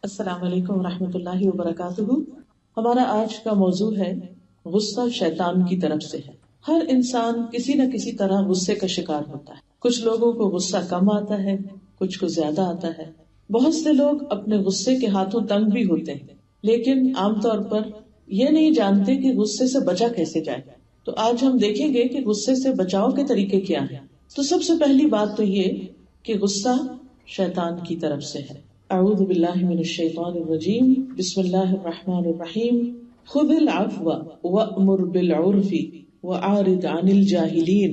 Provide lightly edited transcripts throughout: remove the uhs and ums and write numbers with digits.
السلام علیکم ورحمۃ اللہ وبرکاتہ۔ ہمارا آج کا موضوع ہے غصہ شیطان کی طرف سے ہے۔ ہر انسان کسی نہ کسی طرح غصے کا شکار ہوتا ہے۔ کچھ لوگوں کو غصہ کم آتا ہے، کچھ کو زیادہ آتا ہے۔ بہت سے لوگ اپنے غصے کے ہاتھوں تنگ بھی ہوتے ہیں، لیکن عام طور پر یہ نہیں جانتے کہ غصے سے بچا کیسے جائے۔ تو آج ہم دیکھیں گے کہ غصے سے بچاؤ کے طریقے کیا ہیں۔ تو سب سے پہلی بات تو یہ کہ غصہ شیطان کی طرف سے ہے۔ اعوذ باللہ من الشیطان الرجیم، بسم اللہ الرحمن الرحیم۔ خذ العفو وأمر بالعرف وأعرض عن الجاہلین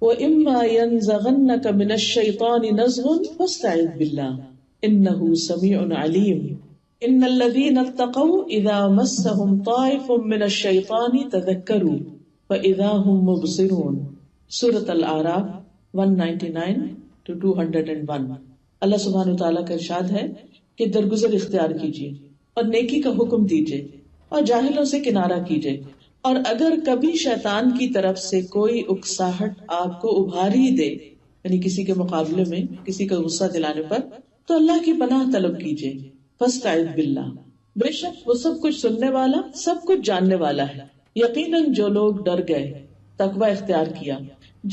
وإما ينزغنك من الشیطان نزغ فاستعذ باللہ انہ سمیع علیم۔ ان الذین اتقوا اذا مسهم طائف من الشیطان تذکروا فاذا هم مبصرون۔ سورۃ الاعراف 199-201۔ اللہ سبحانہ وتعالیٰ کا ارشاد ہے کہ درگزر اختیار کیجیے اور نیکی کا حکم دیجیے اور جاہلوں سے کنارہ کیجیے، اور اگر کبھی شیطان کی طرف سے کوئی اکساہٹ آپ کو ابھار ہی دے، یعنی کسی کے مقابلے میں کسی کا غصہ دلانے پر، تو اللہ کی پناہ طلب کیجیے۔ فاستعذ باللہ، بے شک وہ سب کچھ سننے والا، سب کچھ جاننے والا ہے۔ یقیناً جو لوگ ڈر گئے، تقوی اختیار کیا،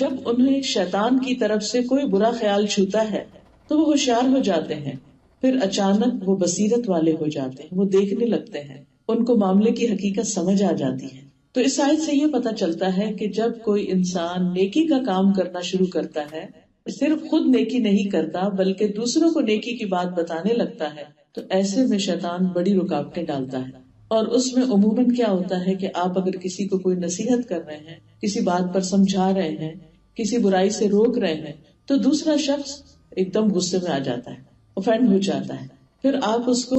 جب انہیں شیطان کی طرف سے کوئی برا خیال چھوتا ہے تو وہ ہوشیار ہو جاتے ہیں، پھر اچانک وہ بصیرت والے ہو جاتے ہیں، وہ دیکھنے لگتے ہیں، ان کو معاملے کی حقیقت سمجھ آ جاتی ہے۔ تو اس آیت سے یہ پتہ چلتا ہے کہ جب کوئی انسان نیکی کا کام کرنا شروع کرتا ہے، صرف خود نیکی نہیں کرتا بلکہ دوسروں کو نیکی کی بات بتانے لگتا ہے، تو ایسے میں شیطان بڑی رکاوٹیں ڈالتا ہے۔ اور اس میں عموماً کیا ہوتا ہے کہ آپ اگر کسی کو کوئی نصیحت کر رہے ہیں، کسی بات پر سمجھا رہے ہیں، کسی برائی سے روک رہے ہیں، تو دوسرا شخص ایک دم غصے میں آ جاتا ہے، اوفینڈ ہو جاتا ہے۔ پھر آپ اس کو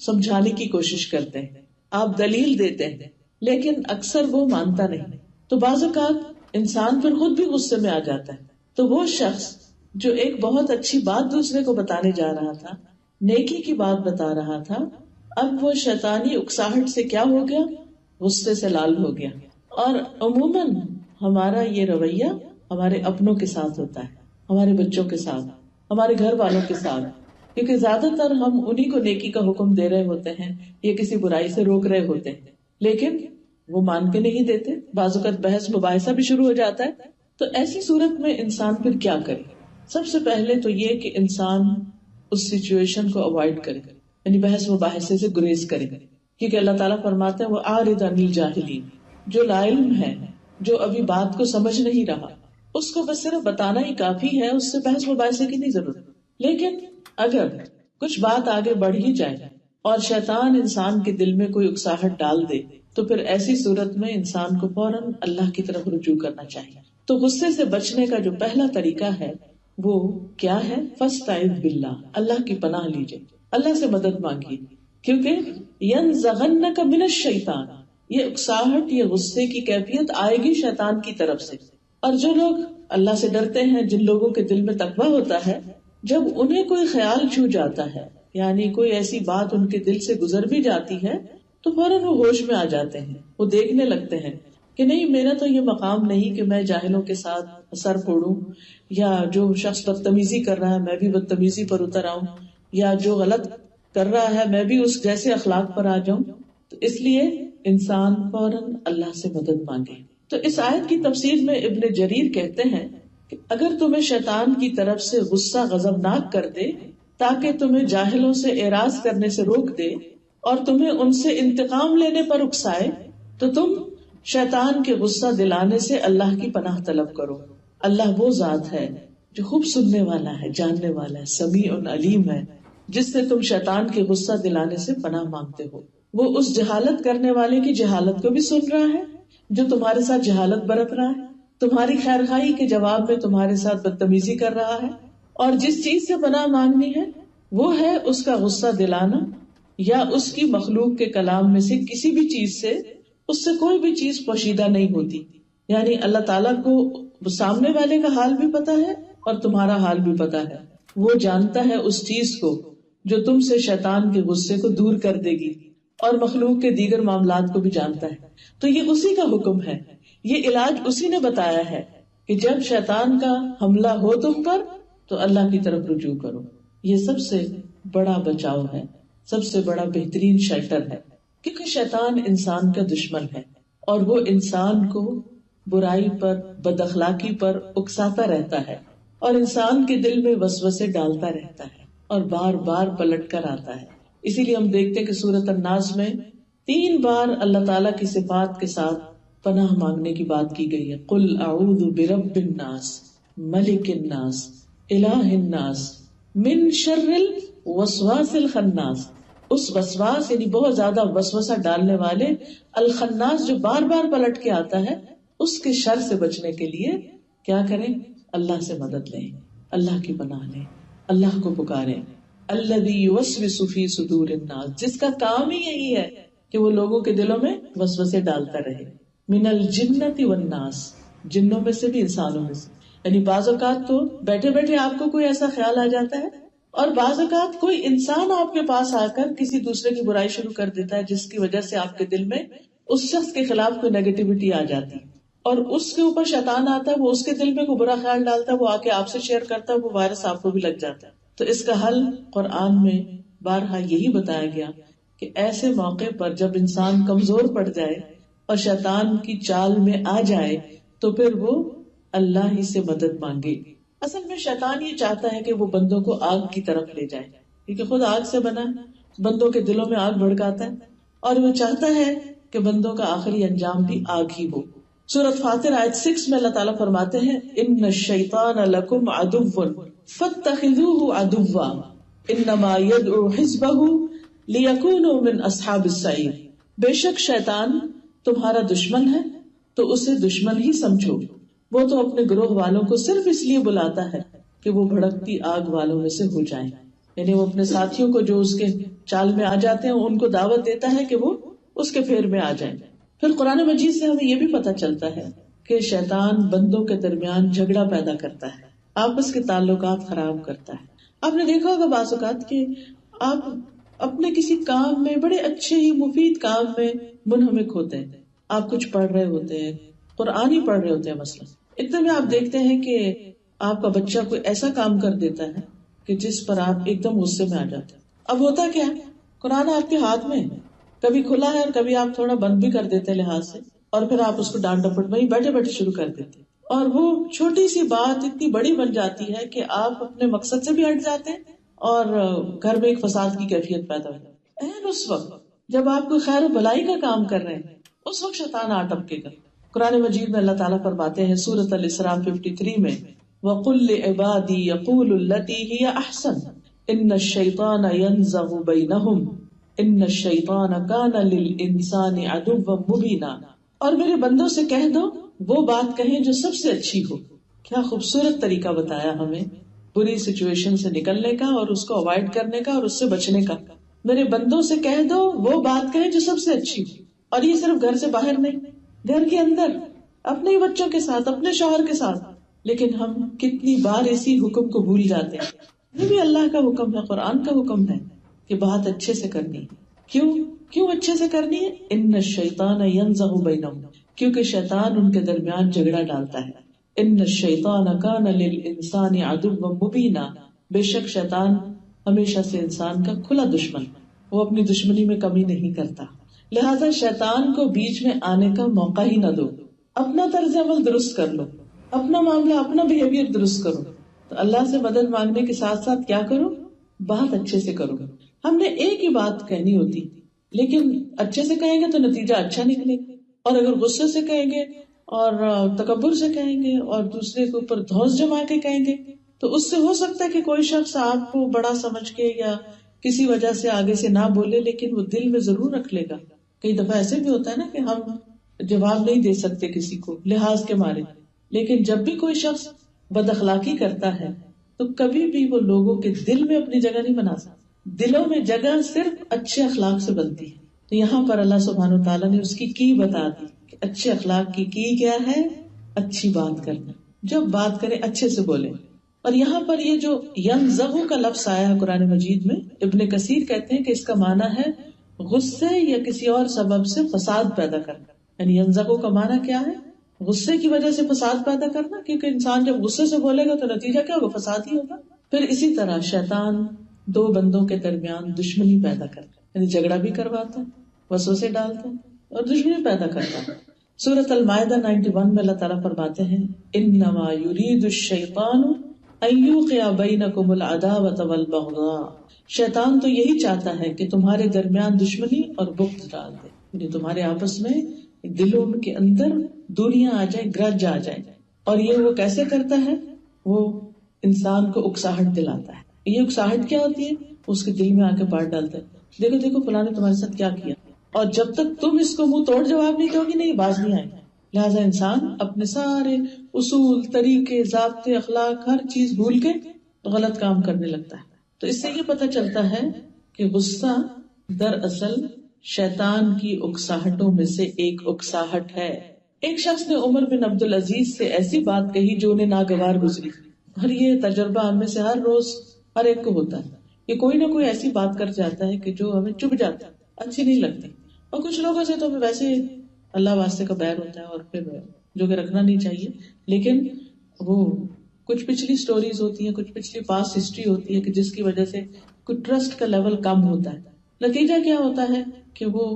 سمجھانے کی کوشش کرتے ہیں، آپ دلیل دیتے ہیں، لیکن اکثر وہ مانتا نہیں۔ تو بعض اوقات انسان پھر خود بھی غصے میں آ جاتا ہے۔ تو وہ شخص جو ایک بہت اچھی بات دوسرے کو بتانے جا رہا تھا، نیکی کی بات بتا رہا تھا، اب وہ شیطانی اکساہٹ سے کیا ہو گیا؟ غصے سے لال ہو گیا۔ اور عموماً ہمارا یہ رویہ ہمارے اپنوں کے ساتھ ہوتا ہے، ہمارے بچوں کے ساتھ، ہمارے گھر والوں کے ساتھ، کیونکہ زیادہ تر ہم انہی کو نیکی کا حکم دے رہے ہوتے ہیں یا کسی برائی سے روک رہے ہوتے ہیں، لیکن وہ مان کے نہیں دیتے۔ بعض اوقات بحث مباحثہ بھی شروع ہو جاتا ہے۔ تو ایسی صورت میں انسان پھر کیا کرے؟ سب سے پہلے تو یہ کہ انسان اس سچویشن کو اوائڈ کرے، یعنی بحث مباحثے سے گریز کرے، کیونکہ اللہ تعالیٰ فرماتے ہیں وَأَعْرِضْ عَنِ الْجَاهِلِينَ، جو لا علم ہے، جو ابھی بات کو سمجھ نہیں رہا، اس کو بس صرف بتانا ہی کافی ہے، اس سے بحث مباحثے کی نہیں ضرورت۔ لیکن اگر کچھ بات آگے بڑھ ہی جائے اور شیطان انسان کے دل میں کوئی اکساہٹ ڈال دے، تو پھر ایسی صورت میں انسان کو فوراً اللہ کی طرف رجوع کرنا چاہیے۔ تو غصے سے بچنے کا جو پہلا طریقہ ہے وہ کیا ہے؟ فاستعذ باللہ، اللہ کی پناہ لیجیے، اللہ سے مدد مانگیے، کیونکہ ینزغنک من الشیطان، یہ اکساہٹ، یہ غصے کی کیفیت آئے گی شیطان کی طرف سے۔ اور جو لوگ اللہ سے ڈرتے ہیں، جن لوگوں کے دل میں تقویٰ ہوتا ہے، جب انہیں کوئی خیال چھو جاتا ہے، یعنی کوئی ایسی بات ان کے دل سے گزر بھی جاتی ہے، تو فوراً وہ ہوش میں آ جاتے ہیں، وہ دیکھنے لگتے ہیں کہ نہیں، میرا تو یہ مقام نہیں کہ میں جاہلوں کے ساتھ سر پھوڑوں، یا جو شخص بدتمیزی کر رہا ہے میں بھی بدتمیزی پر اتر آؤں، یا جو غلط کر رہا ہے میں بھی اس جیسے اخلاق پر آ جاؤں۔ تو اس لیے انسان فوراً اللہ سے مدد مانگے۔ تو اس آیت کی تفسیر میں ابن جریر کہتے ہیں کہ اگر تمہیں شیطان کی طرف سے غصہ غضبناک کر دے تاکہ تمہیں جاہلوں سے اعراض کرنے سے روک دے اور تمہیں ان سے انتقام لینے پر اکسائے، تو تم شیطان کے غصہ دلانے سے اللہ کی پناہ طلب کرو۔ اللہ وہ ذات ہے جو خوب سننے والا ہے، جاننے والا ہے، سمیع علیم ہے، جس سے تم شیطان کے غصہ دلانے سے پناہ مانگتے ہو۔ وہ اس جہالت کرنے والے کی جہالت کو بھی سن رہا ہے جو تمہارے ساتھ جہالت برت رہا ہے، تمہاری خیر خواہی کے جواب میں تمہارے ساتھ بدتمیزی کر رہا ہے، اور جس چیز سے پناہ مانگنی ہے وہ ہے اس کا غصہ دلانا، یا اس کی مخلوق کے کلام میں سے کسی بھی چیز سے، اس سے کوئی بھی چیز پوشیدہ نہیں ہوتی۔ یعنی اللہ تعالیٰ کو سامنے والے کا حال بھی پتا ہے اور تمہارا حال بھی پتا ہے، وہ جانتا ہے اس چیز کو جو تم سے شیطان کے غصے کو دور کر دے گی، اور مخلوق کے دیگر معاملات کو بھی جانتا ہے۔ تو یہ اسی کا حکم ہے، یہ علاج اسی نے بتایا ہے کہ جب شیطان کا حملہ ہو تم پر تو اللہ کی طرف رجوع کرو۔ یہ سب سے بڑا بچاؤ ہے۔ سب سے بڑا بہترین شیلٹر ہے، کیونکہ شیطان انسان کا دشمن ہے اور وہ انسان کو برائی پر، بد اخلاقی پر اکساتا رہتا ہے اور انسان کے دل میں وسوسے ڈالتا رہتا ہے اور بار بار پلٹ کر آتا ہے. اسی لیے ہم دیکھتے ہیں کہ سورۃ الناس میں 3 بار اللہ تعالیٰ کی صفات کے ساتھ پناہ مانگنے کی بات کی گئی ہے. قل اعوذ برب الناس ملک الناس الہ الناس من شر الوسواس الخناس. اس وسواس یعنی بہت زیادہ وسوسہ ڈالنے والے، الخناس جو بار بار پلٹ کے آتا ہے، اس کے شر سے بچنے کے لیے کیا کریں؟ اللہ سے مدد لیں، اللہ کی پناہ لیں، اللہ کو پکاریں. الذی یوسوس فی صدور الناس، جس کا کام ہی یہی ہے کہ وہ لوگوں کے دلوں میں وسوسے ڈالتا رہے. من الجنۃ والناس، جنوں میں سے بھی انسانوں میں سے. یعنی بعض اوقات تو بیٹھے بیٹھے آپ کو کوئی ایسا خیال آ جاتا ہے، اور بعض اوقات کوئی انسان آپ کے پاس آ کر کسی دوسرے کی برائی شروع کر دیتا ہے، جس کی وجہ سے آپ کے دل میں اس شخص کے خلاف کوئی نیگیٹیوٹی آ جاتی ہے، اور اس کے اوپر شیطان آتا ہے، وہ اس کے دل میں کوئی برا خیال ڈالتا ہے، وہ آ کے آپ سے شیئر کرتا ہے، وہ وائرس آپ کو بھی لگ جاتا ہے. تو اس کا حل قرآن میں بارہا یہی بتایا گیا کہ ایسے موقع پر جب انسان کمزور پڑ جائے اور شیطان کی چال میں آ جائے تو پھر وہ اللہ ہی سے مدد مانگے. اصل میں شیطان یہ چاہتا ہے کہ وہ بندوں کو آگ کی طرف لے جائے، کیونکہ خود آگ سے بنا ہے، بندوں کے دلوں میں آگ بھڑکاتا ہے، اور وہ چاہتا ہے کہ بندوں کا آخری انجام بھی آگ ہی ہو. سورۃ فاطر آیت 6 میں اللہ تعالیٰ فرماتے ہیں ان الشیطان لکم عدو فاتخذوہ عدوا انما یدعو حزبہ لیکونوا من اصحاب السعیر. بے شک شیطان تمہارا دشمن ہے تو اسے دشمن ہی سمجھو، وہ تو اپنے گروہ والوں کو صرف اس لیے بلاتا ہے کہ وہ بھڑکتی آگ والوں میں سے ہو جائیں. یعنی وہ اپنے ساتھیوں کو جو اس کے چال میں آ جاتے ہیں ان کو دعوت دیتا ہے کہ وہ اس کے پھیر میں آ جائیں. پھر قرآن مجید سے ہمیں یہ بھی پتہ چلتا ہے کہ شیطان بندوں کے درمیان جھگڑا پیدا کرتا ہے، آپس کے تعلقات خراب کرتا ہے. آپ نے دیکھا ہوگا بعض اوقات کہ آپ اپنے کسی کام میں، بڑے اچھے ہی مفید کام میں منہمک ہوتے ہیں، آپ کچھ پڑھ رہے ہوتے ہیں، قرآن ہی پڑھ رہے ہوتے ہیں مثلا، اتنے میں آپ دیکھتے ہیں کہ آپ کا بچہ کوئی ایسا کام کر دیتا ہے کہ جس پر آپ ایک دم غصے میں آ جاتے ہیں. اب ہوتا کیا ہے، قرآن آپ کے ہاتھ میں کبھی کھلا ہے اور کبھی آپ تھوڑا بند بھی کر دیتے ہیں لحاظ سے، اور پھر آپ اس کو ڈانٹ ڈپٹ وہیں بیٹھے بیٹھے شروع کر دیتے ہیں، اور وہ چھوٹی سی بات اتنی بڑی بن جاتی ہے کہ آپ اپنے مقصد سے بھی ہٹ جاتے ہیں اور گھر میں ایک فساد کی کیفیت پیدا ہو جاتی ہے. اس وقت جب آپ کو خیر و بھلائی کا کام کر رہے ہیں اس وقت شیطان آ ٹپکے گا. قرآن مجید میں اللہ تعالیٰ فرماتے ہیں سورۃ الاسراء 53 میں وَقُلْ لِعِبَادِي يَقُولُوا الَّتِي هِيَ أَحْسَنُ إِنَّ الشَّيْطَانَ يَنزَغُ بَيْنَهُمْ إِنَّ الشَّيْطَانَ كَانَ لِلْإِنسَانِ عَدُوًّا مُبِينًا. اور میرے بندوں سے کہہ دو وہ بات کہیں جو سب سے اچھی ہو. کیا خوبصورت طریقہ بتایا ہمیں بری سچویشن سے نکلنے کا اور اس کو اوائڈ کرنے کا اور اس سے بچنے کا. میرے بندوں سے کہہ دو وہ بات کہیں جو سب سے اچھی ہو. اور یہ صرف گھر سے باہر نہیں، گھر کے اندر اپنے ہی بچوں کے ساتھ، اپنے شوہر کے ساتھ. لیکن ہم کتنی بار اسی حکم کو بھول جاتے ہیں. یہ بھی اللہ کا حکم ہے، قرآن کا حکم ہے کہ بات اچھے سے کرنی. کیوں اچھے سے کرنی ہے؟ ان الشیطان ینزغ بینہم، کیونکہ شیطان ان کے درمیان جھگڑا ڈالتا ہے. ان الشیطان کان للانسان عدوا مبینا، بے شک شیطان ہمیشہ سے انسان کا کھلا دشمن، وہ اپنی دشمنی میں کمی نہیں کرتا. لہذا شیطان کو بیچ میں آنے کا موقع ہی نہ دو. اپنا طرز عمل درست کر لو، اپنا معاملہ، اپنا بیہیویئر درست کرو. تو اللہ سے مدد مانگنے کے ساتھ ساتھ کیا کرو؟ بات اچھے سے کرو. ہم نے ایک ہی بات کہنی ہوتی، لیکن اچھے سے کہیں گے تو نتیجہ اچھا نکلے گا، اور اگر غصے سے کہیں گے اور تکبر سے کہیں گے اور دوسرے کے اوپر دھوس جما کے کہیں گے تو اس سے ہو سکتا ہے کہ کوئی شخص آپ کو بڑا سمجھ کے یا کسی وجہ سے آگے سے نہ بولے، لیکن وہ دل میں ضرور رکھ لے گا. کئی دفعہ ایسے بھی ہوتا ہے نا کہ ہم جواب نہیں دے سکتے کسی کو لحاظ کے مارے، لیکن جب بھی کوئی شخص بد اخلاقی کرتا ہے تو کبھی بھی وہ لوگوں کے دل میں اپنی جگہ نہیں بنا سکتا. دلوں میں جگہ صرف اچھے اخلاق سے بنتی ہے. تو یہاں پر اللہ سبحانہ و تعالیٰ نے اس کی بتا دی کہ اچھے اخلاق کی کیا ہے؟ اچھی بات کرنا. جب بات کریں اچھے سے بولیں. اور یہاں پر یہ جو ینزغ کا لفظ آیا ہے قرآن مجید میں، ابن کثیر کہتے ہیں کہ اس کا معنی ہے غصے یا کسی اور سبب سے فساد پیدا کرنا. یعنی ینزغ کا معنی کیا ہے؟ غصے کی وجہ سے فساد پیدا کرنا، کیونکہ انسان جب غصے سے بولے گا تو نتیجہ کیا ہوگا؟ فساد ہی ہوگا. پھر اسی طرح شیطان دو بندوں کے درمیان دشمنی پیدا کرتا ہے، یعنی جھگڑا بھی کرواتا ہے، وسوسے ڈالتا ہے اور دشمنی پیدا کرتا ہے۔ سورۃ المائدہ 91 میں اللہ تعالیٰ فرماتے ہیں انما یرید الشیطان ان یوقع بینکم العداوۃ والبغضاء، شیطان تو یہی چاہتا ہے کہ تمہارے درمیان دشمنی اور بغض ڈال دے، یعنی تمہارے آپس میں دلوں کے اندر دوریاں آ جائیں، گرج آ جائیں۔ اور یہ وہ کیسے کرتا ہے؟ وہ انسان کو اکساہٹ دلاتا ہے۔ یہ اکساہٹ کیا ہوتی ہے؟ اس کے دل میں آ کے بات ڈالتا ہے، دیکھو دیکھو فلاں نے تمہارے ساتھ کیا کیا، اور جب تک تم اس کو منہ توڑ جواب نہیں دو گی نہیں باز نہیں آئے گا۔ لہٰذا انسان اپنے سارے اصول، طریقے، ضابطے، اخلاق، ہر چیز بھول کے غلط کام کرنے لگتا ہے۔ تو اس سے یہ پتہ چلتا ہے کہ غصہ دراصل شیطان کی اکساہٹوں میں سے ایک اکساہٹ ہے۔ ایک شخص نے عمر بن عبد العزیز سے ایسی بات کہی جو انہیں ناگوار گزری، اور یہ تجربہ ہم میں سے ہر روز ہر ایک کو ہوتا ہے کہ کوئی نہ کوئی ایسی بات کر جاتا ہے کہ جو ہمیں چبھ جاتا ہے، اچھی نہیں لگتی، اور کچھ لوگوں سے تو ویسے اللہ واسطے کا بیر ہوتا ہے اور پھر جو کہ رکھنا نہیں چاہیے، لیکن وہ کچھ پچھلی سٹوریز ہوتی ہیں، کچھ پچھلی پاسٹ ہسٹری ہوتی ہے کہ جس کی وجہ سے کچھ ٹرسٹ کا لیول کم ہوتا ہے۔ نتیجہ کیا ہوتا ہے کہ وہ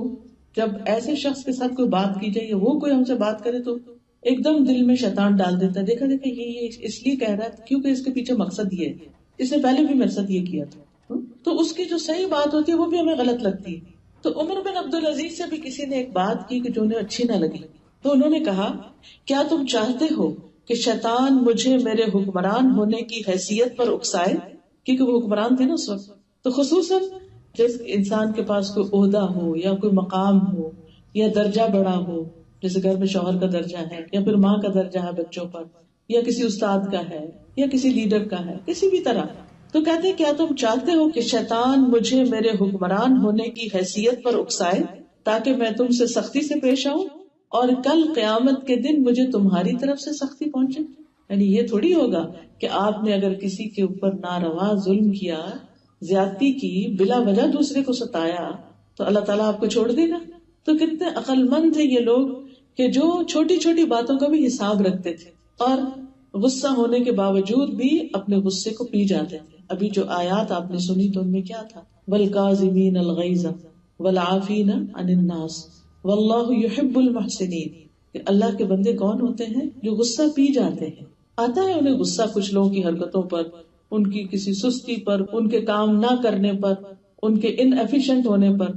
جب ایسے شخص کے ساتھ کوئی بات کی جائے یا وہ کوئی ہم سے بات کرے تو ایک دم دل میں شیطان ڈال دیتا ہے، دیکھا دیکھا یہ اس لیے کہہ رہا ہے کیونکہ اس کے پیچھے مقصد یہ ہے، اس نے پہلے بھی میرے ساتھ یہ کیا تھا، تو اس کی جو صحیح بات ہوتی ہے وہ بھی ہمیں غلط لگتی ہے۔ تو عمر بن عبد العزیز سے بھی کسی نے ایک بات کی کہ جو انہیں اچھی نہ لگی، تو انہوں نے کہا کیا تم چاہتے ہو کہ شیطان مجھے میرے حکمران ہونے کی حیثیت پر اکسائے، کیونکہ وہ حکمران تھے نا اس وقت، تو خصوصاً جس انسان کے پاس کوئی عہدہ ہو یا کوئی مقام ہو یا درجہ بڑا ہو، جیسے گھر میں شوہر کا درجہ ہے یا پھر ماں کا درجہ ہے بچوں پر، یا کسی استاد کا ہے یا کسی لیڈر کا ہے، کسی بھی طرح، تو کہتے کیا تم چاہتے ہو کہ شیطان مجھے میرے حکمران ہونے کی حیثیت پر اکسائے تاکہ میں تم سے سختی سے پیش آؤں اور کل قیامت کے دن مجھے تمہاری طرف سے سختی پہنچے؟ یعنی یہ تھوڑی ہوگا کہ آپ نے اگر کسی کے اوپر ناروا ظلم کیا، زیادتی کی، بلا وجہ دوسرے کو ستایا، تو اللہ تعالیٰ آپ کو چھوڑ دے گا؟ تو کتنے عقل مند تھے یہ لوگ کہ جو چھوٹی چھوٹی باتوں کا بھی حساب رکھتے تھے اور غصہ ہونے کے باوجود بھی اپنے غصے کو پی جاتے تھے۔ ابھی جو آیات آپ نے سنی تو ان میں کیا تھا؟ وَالْكَاظِمِينَ الْغَيْظَ وَالْعَافِينَ عَنِ النَّاسِ وَاللَّهُ يُحِبُّ الْمُحْسِنِينَ، کہ اللہ کے بندے کون ہوتے ہیں؟ جو غصہ پی جاتے ہیں۔ آتا ہے انہیں غصہ کچھ لوگوں کی حرکتوں پر، ان کی کسی سستی پر، ان کے کام نہ کرنے پر، ان کے ان ایفیشینٹ ہونے پر،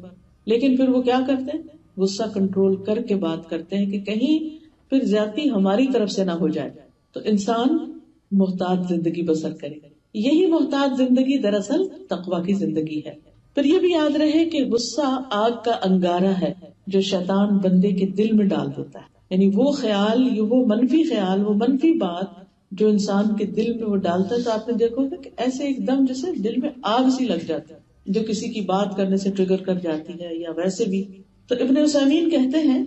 لیکن پھر وہ کیا کرتے ہیں؟ غصہ کنٹرول کر کے بات کرتے ہیں کہ کہیں پھر زیادتی ہماری طرف سے نہ ہو جائے۔ تو انسان محتاط زندگی بسر کرے، یہی محتاط زندگی دراصل تقویٰ کی زندگی ہے۔ پھر یہ بھی یاد رہے کہ غصہ آگ کا انگارہ ہے جو شیطان بندے کے دل میں ڈال دیتا ہے، یعنی وہ خیال، وہ منفی خیال، وہ منفی بات جو انسان کے دل میں وہ ڈالتا ہے، تو آپ نے دیکھو گا کہ ایسے ایک دم جیسے دل میں آگ سی لگ جاتی ہے جو کسی کی بات کرنے سے ٹریگر کر جاتی ہے، یا ویسے بھی۔ تو ابن عثیمین کہتے ہیں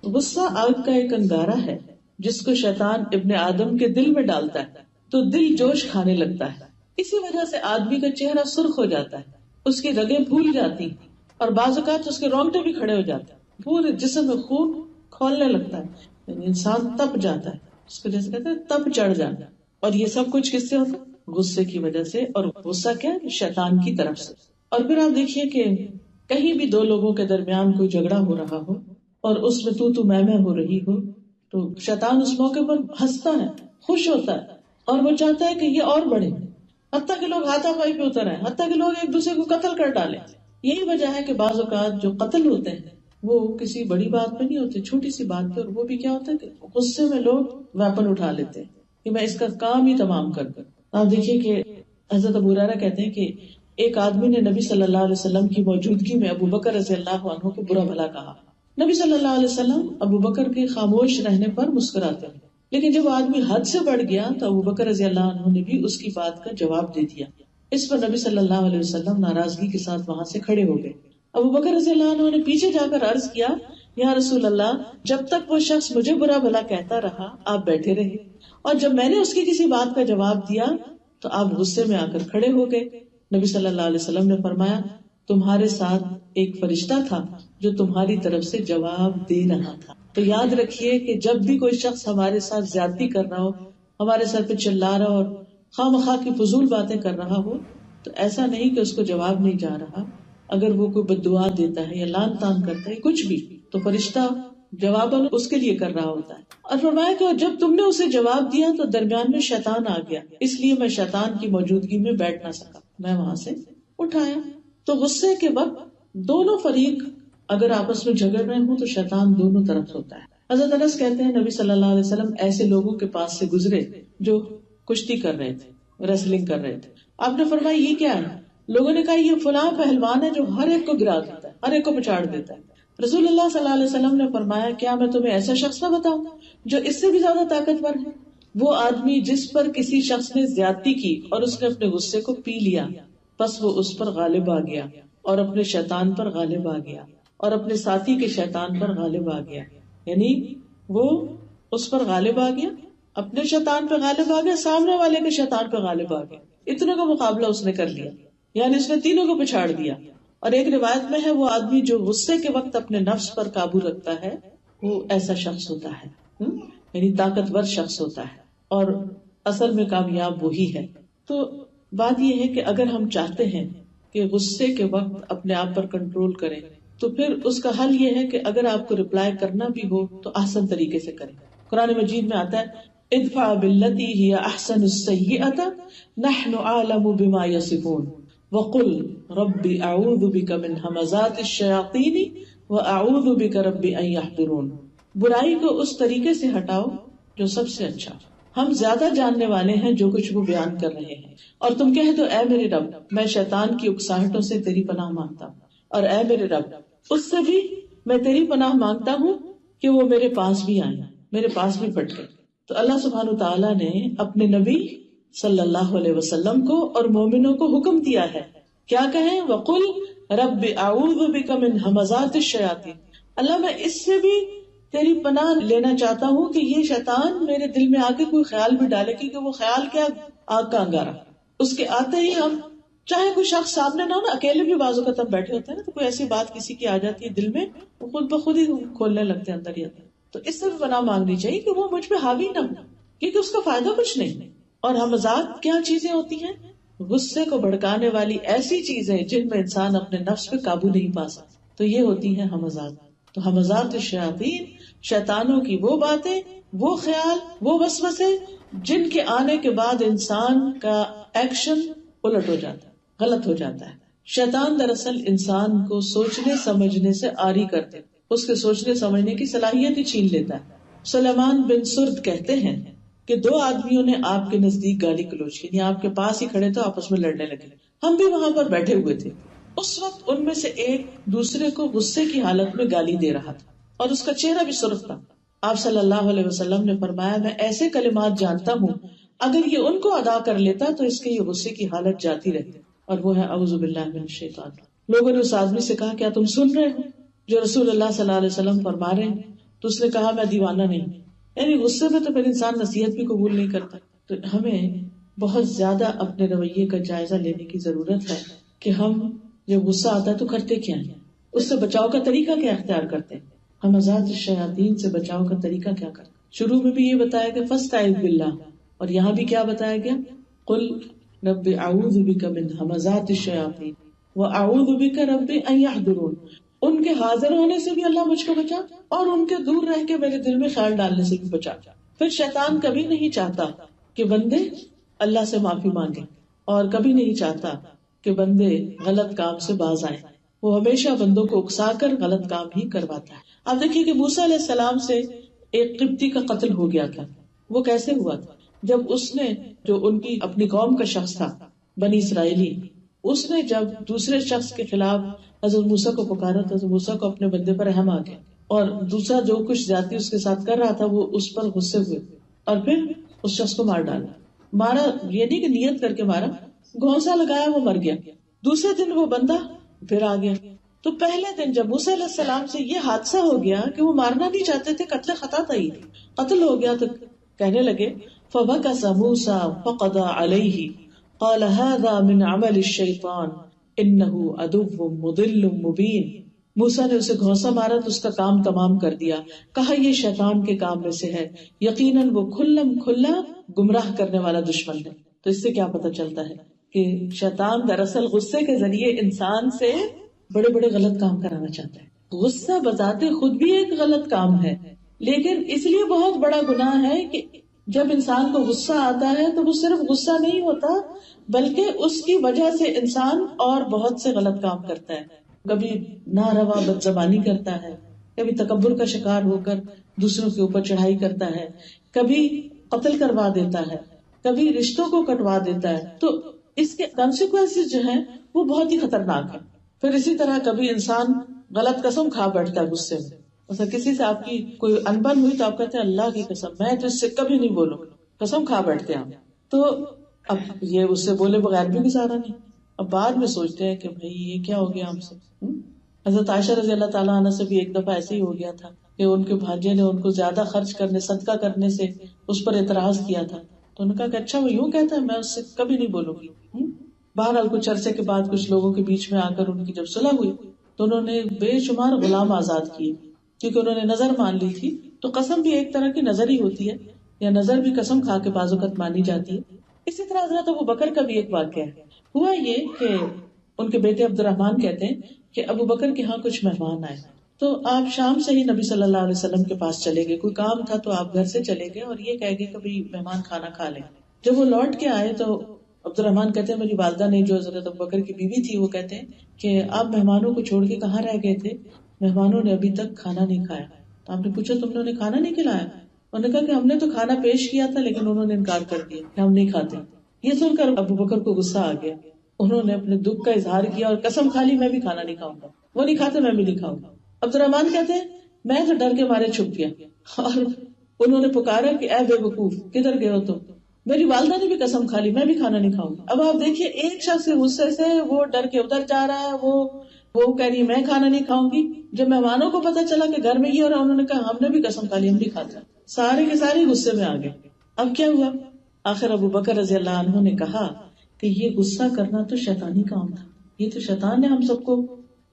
غصہ آگ کا ایک انگارہ ہے جس کو شیطان ابن آدم کے دل میں ڈالتا ہے تو دل جوش کھانے لگتا ہے، اسی وجہ سے آدمی کا چہرہ سرخ ہو جاتا ہے، اس کی رگیں پھول جاتی اور بعض اوقات اس کے رونگٹے بھی کھڑے ہو جاتے ہیں، پورے جسم میں خون کھولنے لگتا ہے، یعنی انسان تپ جاتا ہے، اس کو جیسے کہتے ہیں تپ چڑھ جانا۔ اور یہ سب کچھ کس سے ہوتا ہے؟ غصے کی وجہ سے، اور غصہ کیا ہے؟ شیطان کی طرف سے۔ اور پھر آپ دیکھیے کہ کہیں بھی دو لوگوں کے درمیان کوئی جھگڑا ہو رہا ہو اور اس میں تو میں ہو رہی ہو تو شیطان اس موقع پر ہنستا ہے، خوش ہوتا ہے، اور وہ چاہتا ہے کہ یہ اور بڑھے، حتیٰ کہ لوگ ہاتھا پائی پہ اتر آئے، حتیٰ کہ لوگ ایک دوسرے کو قتل کر ڈالیں۔ یہی وجہ ہے کہ بعض اوقات جو قتل ہوتے ہیں وہ کسی بڑی بات پہ نہیں ہوتے، چھوٹی سی بات پہ، اور وہ بھی کیا ہوتا ہے کہ غصے میں لوگ ویپن اٹھا لیتے ہیں کہ میں اس کا کام ہی تمام کر دوں۔ آپ دیکھیے کہ حضرت ابو ہریرہ کہتے ہیں کہ ایک آدمی نے نبی صلی اللہ علیہ وسلم کی موجودگی میں ابو بکر رضی اللہ عنہ کو برا بھلا کہا۔ نبی صلی اللہ علیہ وسلم ابو بکر کے خاموش رہنے پر مسکراتے ہیں، لیکن جب آدمی حد سے بڑھ گیا تو ابو بکر رضی اللہ عنہ نے بھی اس کی بات کا جواب دے دیا۔ اس پر نبی صلی اللہ علیہ وسلم ناراضگی کے ساتھ وہاں سے کھڑے ہو گئے۔ ابو بکر رضی اللہ عنہ نے پیچھے جا کر عرض کیا، یا رسول اللہ، جب تک وہ شخص مجھے برا بھلا کہتا رہا آپ بیٹھے رہے، اور جب میں نے اس کی کسی بات کا جواب دیا تو آپ غصے میں آ کر کھڑے ہو گئے۔ نبی صلی اللہ علیہ وسلم نے فرمایا، تمہارے ساتھ ایک فرشتہ تھا جو تمہاری طرف سے جواب دے رہا تھا۔ تو یاد رکھیے کہ جب بھی کوئی شخص ہمارے ساتھ زیادتی کر رہا ہو، ہمارے سر پہ چلا رہا ہو اور خواہ مخواہ کی فضول باتیں کر رہا ہو، تو ایسا نہیں کہ اس کو جواب نہیں جا رہا. اگر وہ کوئی بد دعا دیتا ہے یا لان تان کرتا ہے کچھ بھی تو فرشتہ جواباً اس کے لیے کر رہا ہوتا ہے. اور فرمایا کہ جب تم نے اسے جواب دیا تو درمیان میں شیطان آ گیا، اس لیے میں شیطان کی موجودگی میں بیٹھ نہ سکا، میں وہاں سے اٹھایا. تو غصے کے وقت دونوں فریق اگر آپس میں جھگڑ رہے ہوں تو شیطان دونوں طرف ہوتا ہے. حضرت انس کہتے ہیں نبی صلی اللہ علیہ وسلم ایسے لوگوں کے پاس سے گزرے جو کشتی کر رہے تھے، ریسلنگ کر رہے تھے. آپ نے فرمایا یہ کیا ہے؟ لوگوں نے کہا یہ فلاں پہلوان ہے جو ہر ایک کو گرا دیتا ہے، ہر ایک کو پچاڑ دیتا ہے. رسول اللہ صلی اللہ علیہ وسلم نے فرمایا کیا میں تمہیں ایسا شخص نہ بتاؤں جو اس سے بھی زیادہ طاقتور ہے؟ وہ آدمی جس پر کسی شخص نے زیادتی کی اور اس نے اپنے غصے کو پی لیا، پس وہ اس پر غالب آ گیا اور اپنے شیطان پر غالب آ گیا اور اپنے ساتھی کے شیطان پر غالب آ گیا. یعنی وہ اس پر غالب آ گیا، اپنے شیطان پہ غالب آ گیا، سامنے والے کے شیطان پہ غالب آ گیا. اتنے کا مقابلہ اس نے کر لیا، یعنی اس نے تینوں کو پچھاڑ دیا. اور ایک روایت میں ہے وہ آدمی جو غصے کے وقت اپنے نفس پر قابو رکھتا ہے وہ ایسا شخص ہوتا ہے، یعنی طاقتور شخص ہوتا ہے اور اصل میں کامیاب وہی ہے. تو بات یہ ہے کہ اگر ہم چاہتے ہیں کہ غصے کے وقت اپنے آپ پر کنٹرول کریں تو پھر اس کا حل یہ ہے کہ اگر آپ کو رپلائی کرنا بھی ہو تو احسن طریقے سے کریں. قرآن مجید میں آتا ہے ادفع باللتی ہی احسن السیئۃ نحن اعلم بما یصفون وقل رب اعوذ بک من ہمزات الشیاطین واعوذ بک رب ان یحضرون. برائی کو اس طریقے سے ہٹاؤ جو سب سے اچھا، ہم زیادہ جاننے والے ہیں جو کچھ وہ بیان کر رہے ہیں. اور تم کہہ دو اے میرے رب میں شیطان کی اکساہٹوں سے تیری پناہ مانگتا ہوں، اور اے میرے رب اس سے بھی میں تیری پناہ مانگتا ہوں کہ وہ میرے پاس بھی آئیں، میرے پاس بھی پھٹکے. تو اللہ سبحانہ تعالیٰ نے اپنے نبی صلی اللہ علیہ وسلم کو اور مومنوں کو حکم دیا ہے کیا کہیں؟ وقل رب اعوذ بک من ہمزات الشیاطین، اللہ میں اس سے بھی تیری پناہ لینا چاہتا ہوں کہ یہ شیطان میرے دل میں آ کے کوئی خیال بھی ڈالے، کیونکہ وہ خیال کیا آگ کا انگارہ، اس کے آتے ہی ہم چاہے کوئی شخص سامنے نہ ہو نا، اکیلے بھی بازو کا تب بیٹھے ہوتے ہیں نا تو کوئی ایسی بات کسی کی آ جاتی ہے دل میں، وہ خود بخود ہی کھولنے لگتے ہیں اندر ہی اندر. تو اس سے بھی پناہ مانگنی چاہیے کہ وہ مجھ پہ حاوی نہ ہو، کیونکہ اس کا فائدہ کچھ نہیں. اور ہمزات کیا چیزیں ہوتی ہیں؟ غصے کو بھڑکانے والی ایسی چیزیں جن میں انسان اپنے نفس پہ قابو نہیں پا سکتا، تو یہ ہوتی ہیں ہمزات. تو ہمزات الشیاطین شیطانوں کی وہ باتیں، وہ خیال، وہ وسوسے جن کے آنے کے بعد انسان کا ایکشن الٹ ہو جاتا ہے، غلط ہو جاتا ہے. شیطان دراصل انسان کو سوچنے سمجھنے سے عاری کرتے، اس کے سوچنے سمجھنے کی صلاحیت ہی چھین لیتا ہے. سلیمان بن سرد کہتے ہیں کہ دو آدمیوں نے آپ کے نزدیک گالی گلوچ کی، یعنی آپ کے پاس ہی کھڑے تو آپس میں لڑنے لگے، ہم بھی وہاں پر بیٹھے ہوئے تھے. اس وقت ان میں سے ایک دوسرے کو غصے کی حالت میں گالی دے رہا تھا اور اس کا چہرہ بھی سرخ تھا. آپ صلی اللہ علیہ وسلم نے فرمایا میں ایسے کلمات جانتا ہوں اگر یہ ان کو ادا کر لیتا تو اس کے یہ غصے کی حالت جاتی رہتی، اور وہ ہے اعوذ باللہ من الشیطان. لوگوں نے اس آدمی سے کہا کیا تم سن رہے ہو جو رسول اللہ صلی اللہ علیہ وسلم فرما رہے ہیں؟ تو اس نے کہا میں دیوانہ نہیں. یعنی غصے میں تو پھر انسان نصیحت بھی قبول نہیں کرتا. تو ہمیں بہت زیادہ اپنے رویے کا جائزہ لینے کی ضرورت ہے کہ ہم جب غصہ آتا ہے تو کرتے کیا ہیں، اس سے بچاؤ کا طریقہ کیا اختیار کرتے ہیں، ہمزات الشیاطین سے بچاؤ کا طریقہ کیا کرتے. شروع میں بھی یہ بتایا کہ فاستعذ باللہ، اور یہاں بھی کیا بتایا گیا؟ قل رب اعوذ بک من ہمزات الشیاطین واعوذ بک رب ان یحضرون. ان کے حاضر ہونے سے بھی اللہ مجھ کو بچا اور ان کے دور رہ کے میرے دل میں خیال ڈالنے سے بھی بچا. پھر شیطان کبھی نہیں چاہتا کہ بندے اللہ سے معافی مانگے اور کبھی نہیں چاہتا کہ بندے غلط کام سے باز آئیں. وہ ہمیشہ بندوں کو اکسا کر غلط کام ہی کرواتا ہے. آپ دیکھیے کہ موسیٰ علیہ السلام سے ایک قبطی کا قتل ہو گیا تھا. وہ کیسے ہوا تھا؟ جب اس نے جو ان کی اپنی قوم کا شخص تھا بنی اسرائیلی، اس نے جب دوسرے شخص کے خلاف حضرت موسیٰ کو پکارا تو حضرت موسیٰ کو اپنے بندے پر رحم آ گیا اور دوسرا جو کچھ زیادتی اس کے ساتھ کر رہا تھا وہ اس پر غصے ہوئے اور پھر اس شخص کو مار ڈالا. مارا یہ نہیں کہ نیت کر کے مارا، گھونسا لگایا وہ مر گیا. دوسرے دن وہ بندہ پھر آ گیا. تو پہلے دن جب موسیٰ علیہ السلام سے یہ حادثہ ہو گیا کہ وہ مارنا نہیں چاہتے تھے، قتل خطا تھا، قتل ہو گیا، تو کہنے لگے فَبَكَسَ مُوسَى فَقَضَى عَلَيْهِ قَالَ هَذَا مِنْ عَمَلِ الشَّيْطَانِ إِنَّهُ عَدُوٌّ مُضِلٌّ مُبِينٌ. موسیٰ نے اسے گھونسا مارا تو اس کا کام تمام کر دیا، کہا یہ شیطان کے کام میں سے ہے، یقیناً وہ کھلم کھلا گمراہ کرنے والا دشمن ہے. تو اس سے کیا پتہ چلتا ہے کہ شیطان دراصل غصے کے ذریعے انسان سے بڑے بڑے غلط کام کرانا چاہتا ہے. غصہ بذات خود بھی ایک غلط کام ہے، لیکن اس لیے بہت بڑا گناہ ہے کہ جب انسان کو غصہ آتا ہے تو وہ صرف غصہ نہیں ہوتا، بلکہ اس کی وجہ سے انسان اور بہت سے غلط کام کرتا ہے. کبھی ناروا بد زبانی کرتا ہے، کبھی تکبر کا شکار ہو کر دوسروں کے اوپر چڑھائی کرتا ہے، کبھی قتل کروا دیتا ہے، کبھی رشتوں کو کٹوا دیتا ہے. تو اس کے کانسیکوینسز جو ہیں وہ بہت ہی خطرناک ہیں. پھر اسی طرح کبھی انسان غلط قسم کھا بیٹھتا ہے غصے میں. مثلا کسی سے آپ کی کوئی انبن ہوئی تو آپ کہتے ہیں اللہ کی قسم میں تو اس سے کبھی نہیں بولوں، قسم کھا بیٹھتے ہیں. تو اب یہ اس سے بولے بغیر بھی گزارا نہیں. اب بعد میں سوچتے ہیں کہ بھئی یہ کیا ہو گیا ہم سے. حضرت عائشہ رضی اللہ تعالیٰ عنہ سے بھی ایک دفعہ ایسے ہی ہو گیا تھا کہ ان کے بھانجے نے ان کو زیادہ خرچ کرنے، صدقہ کرنے سے اس پر اعتراض کیا تھا. تو انہوں نے کہا کہ اچھا وہ یوں کہتا ہے، میں اس سے کبھی نہیں بولوں گی. بہرحال کچھ عرصے کے بعد کچھ لوگوں کے بیچ میں آ کر ان کی جب صلح ہوئی تو انہوں نے بے شمار غلام آزاد کیے، کیونکہ انہوں نے نظر مان لی تھی. تو قسم بھی ایک طرح کی نظر ہی ہوتی ہے، یا نظر بھی قسم کھا کے بعض اوقات مانی جاتی ہے. اسی طرح حضرت ابو بکر کا بھی ایک واقعہ ہے. ہوا یہ کہ ان کے بیٹے عبد الرحمن کہتے ہیں کہ ابو بکر کے ہاں کچھ مہمان آئے، تو آپ شام سے ہی نبی صلی اللہ علیہ وسلم کے پاس چلے گئے. کوئی کام تھا تو آپ گھر سے چلے گئے اور یہ کہہ گئے کہ بھئی مہمان کھانا کھا لیں. جب وہ لوٹ کے آئے تو عبد الرحمن کہتے ہیں میری والدہ نے، جو حضرت ابو بکر کی بیوی تھی، وہ کہتے ہیں کہ آپ مہمانوں کو چھوڑ کے کہاں رہ گئے تھے؟ مہمانوں نے ابھی تک کھانا نہیں کھایا. تو آپ نے پوچھا تم نے انہیں کھانا نہیں کھلایا؟ انہوں نے کہا کہ ہم نے تو کھانا پیش کیا تھا لیکن انہوں نے انکار کر دیا کہ ہم نہیں کھاتے. یہ سن کر ابو بکر کو غصہ آ گیا. انہوں نے اپنے دکھ کا اظہار کیا اور قسم کھا لی میں بھی کھانا نہیں کھاؤں گا. وہ نہیں کھاتے میں بھی نہیں کھاؤں گا. عبد الرحمن کہتے ہیں میں تو ڈر کے مارے چھپ گیا اور انہوں نے پکارا کہ اے بے وقوف کدھر گئے ہو تم؟ میری والدہ نے بھی قسم کھا لی میں بھی کھانا نہیں کھاؤں گا. اب آپ دیکھیے ایک شخص کے غصے سے وہ ڈر کے ادھر جا رہا ہے، وہ کہہ رہی ہے میں کھانا نہیں کھاؤں گی. جب مہمانوں کو پتا چلا کہ گھر میں یہ ہو رہا، انہوں نے کہا ہم نے بھی قسم کھا لی ہم نہیں کھاتے. سارے کے سارے غصے میں آ گئے. اب کیا ہوا؟ آخر ابو بکر رضی اللہ عنہ نے کہا کہ یہ غصہ کرنا تو شیطانی کام تھا، یہ تو شیطان نے ہم سب کو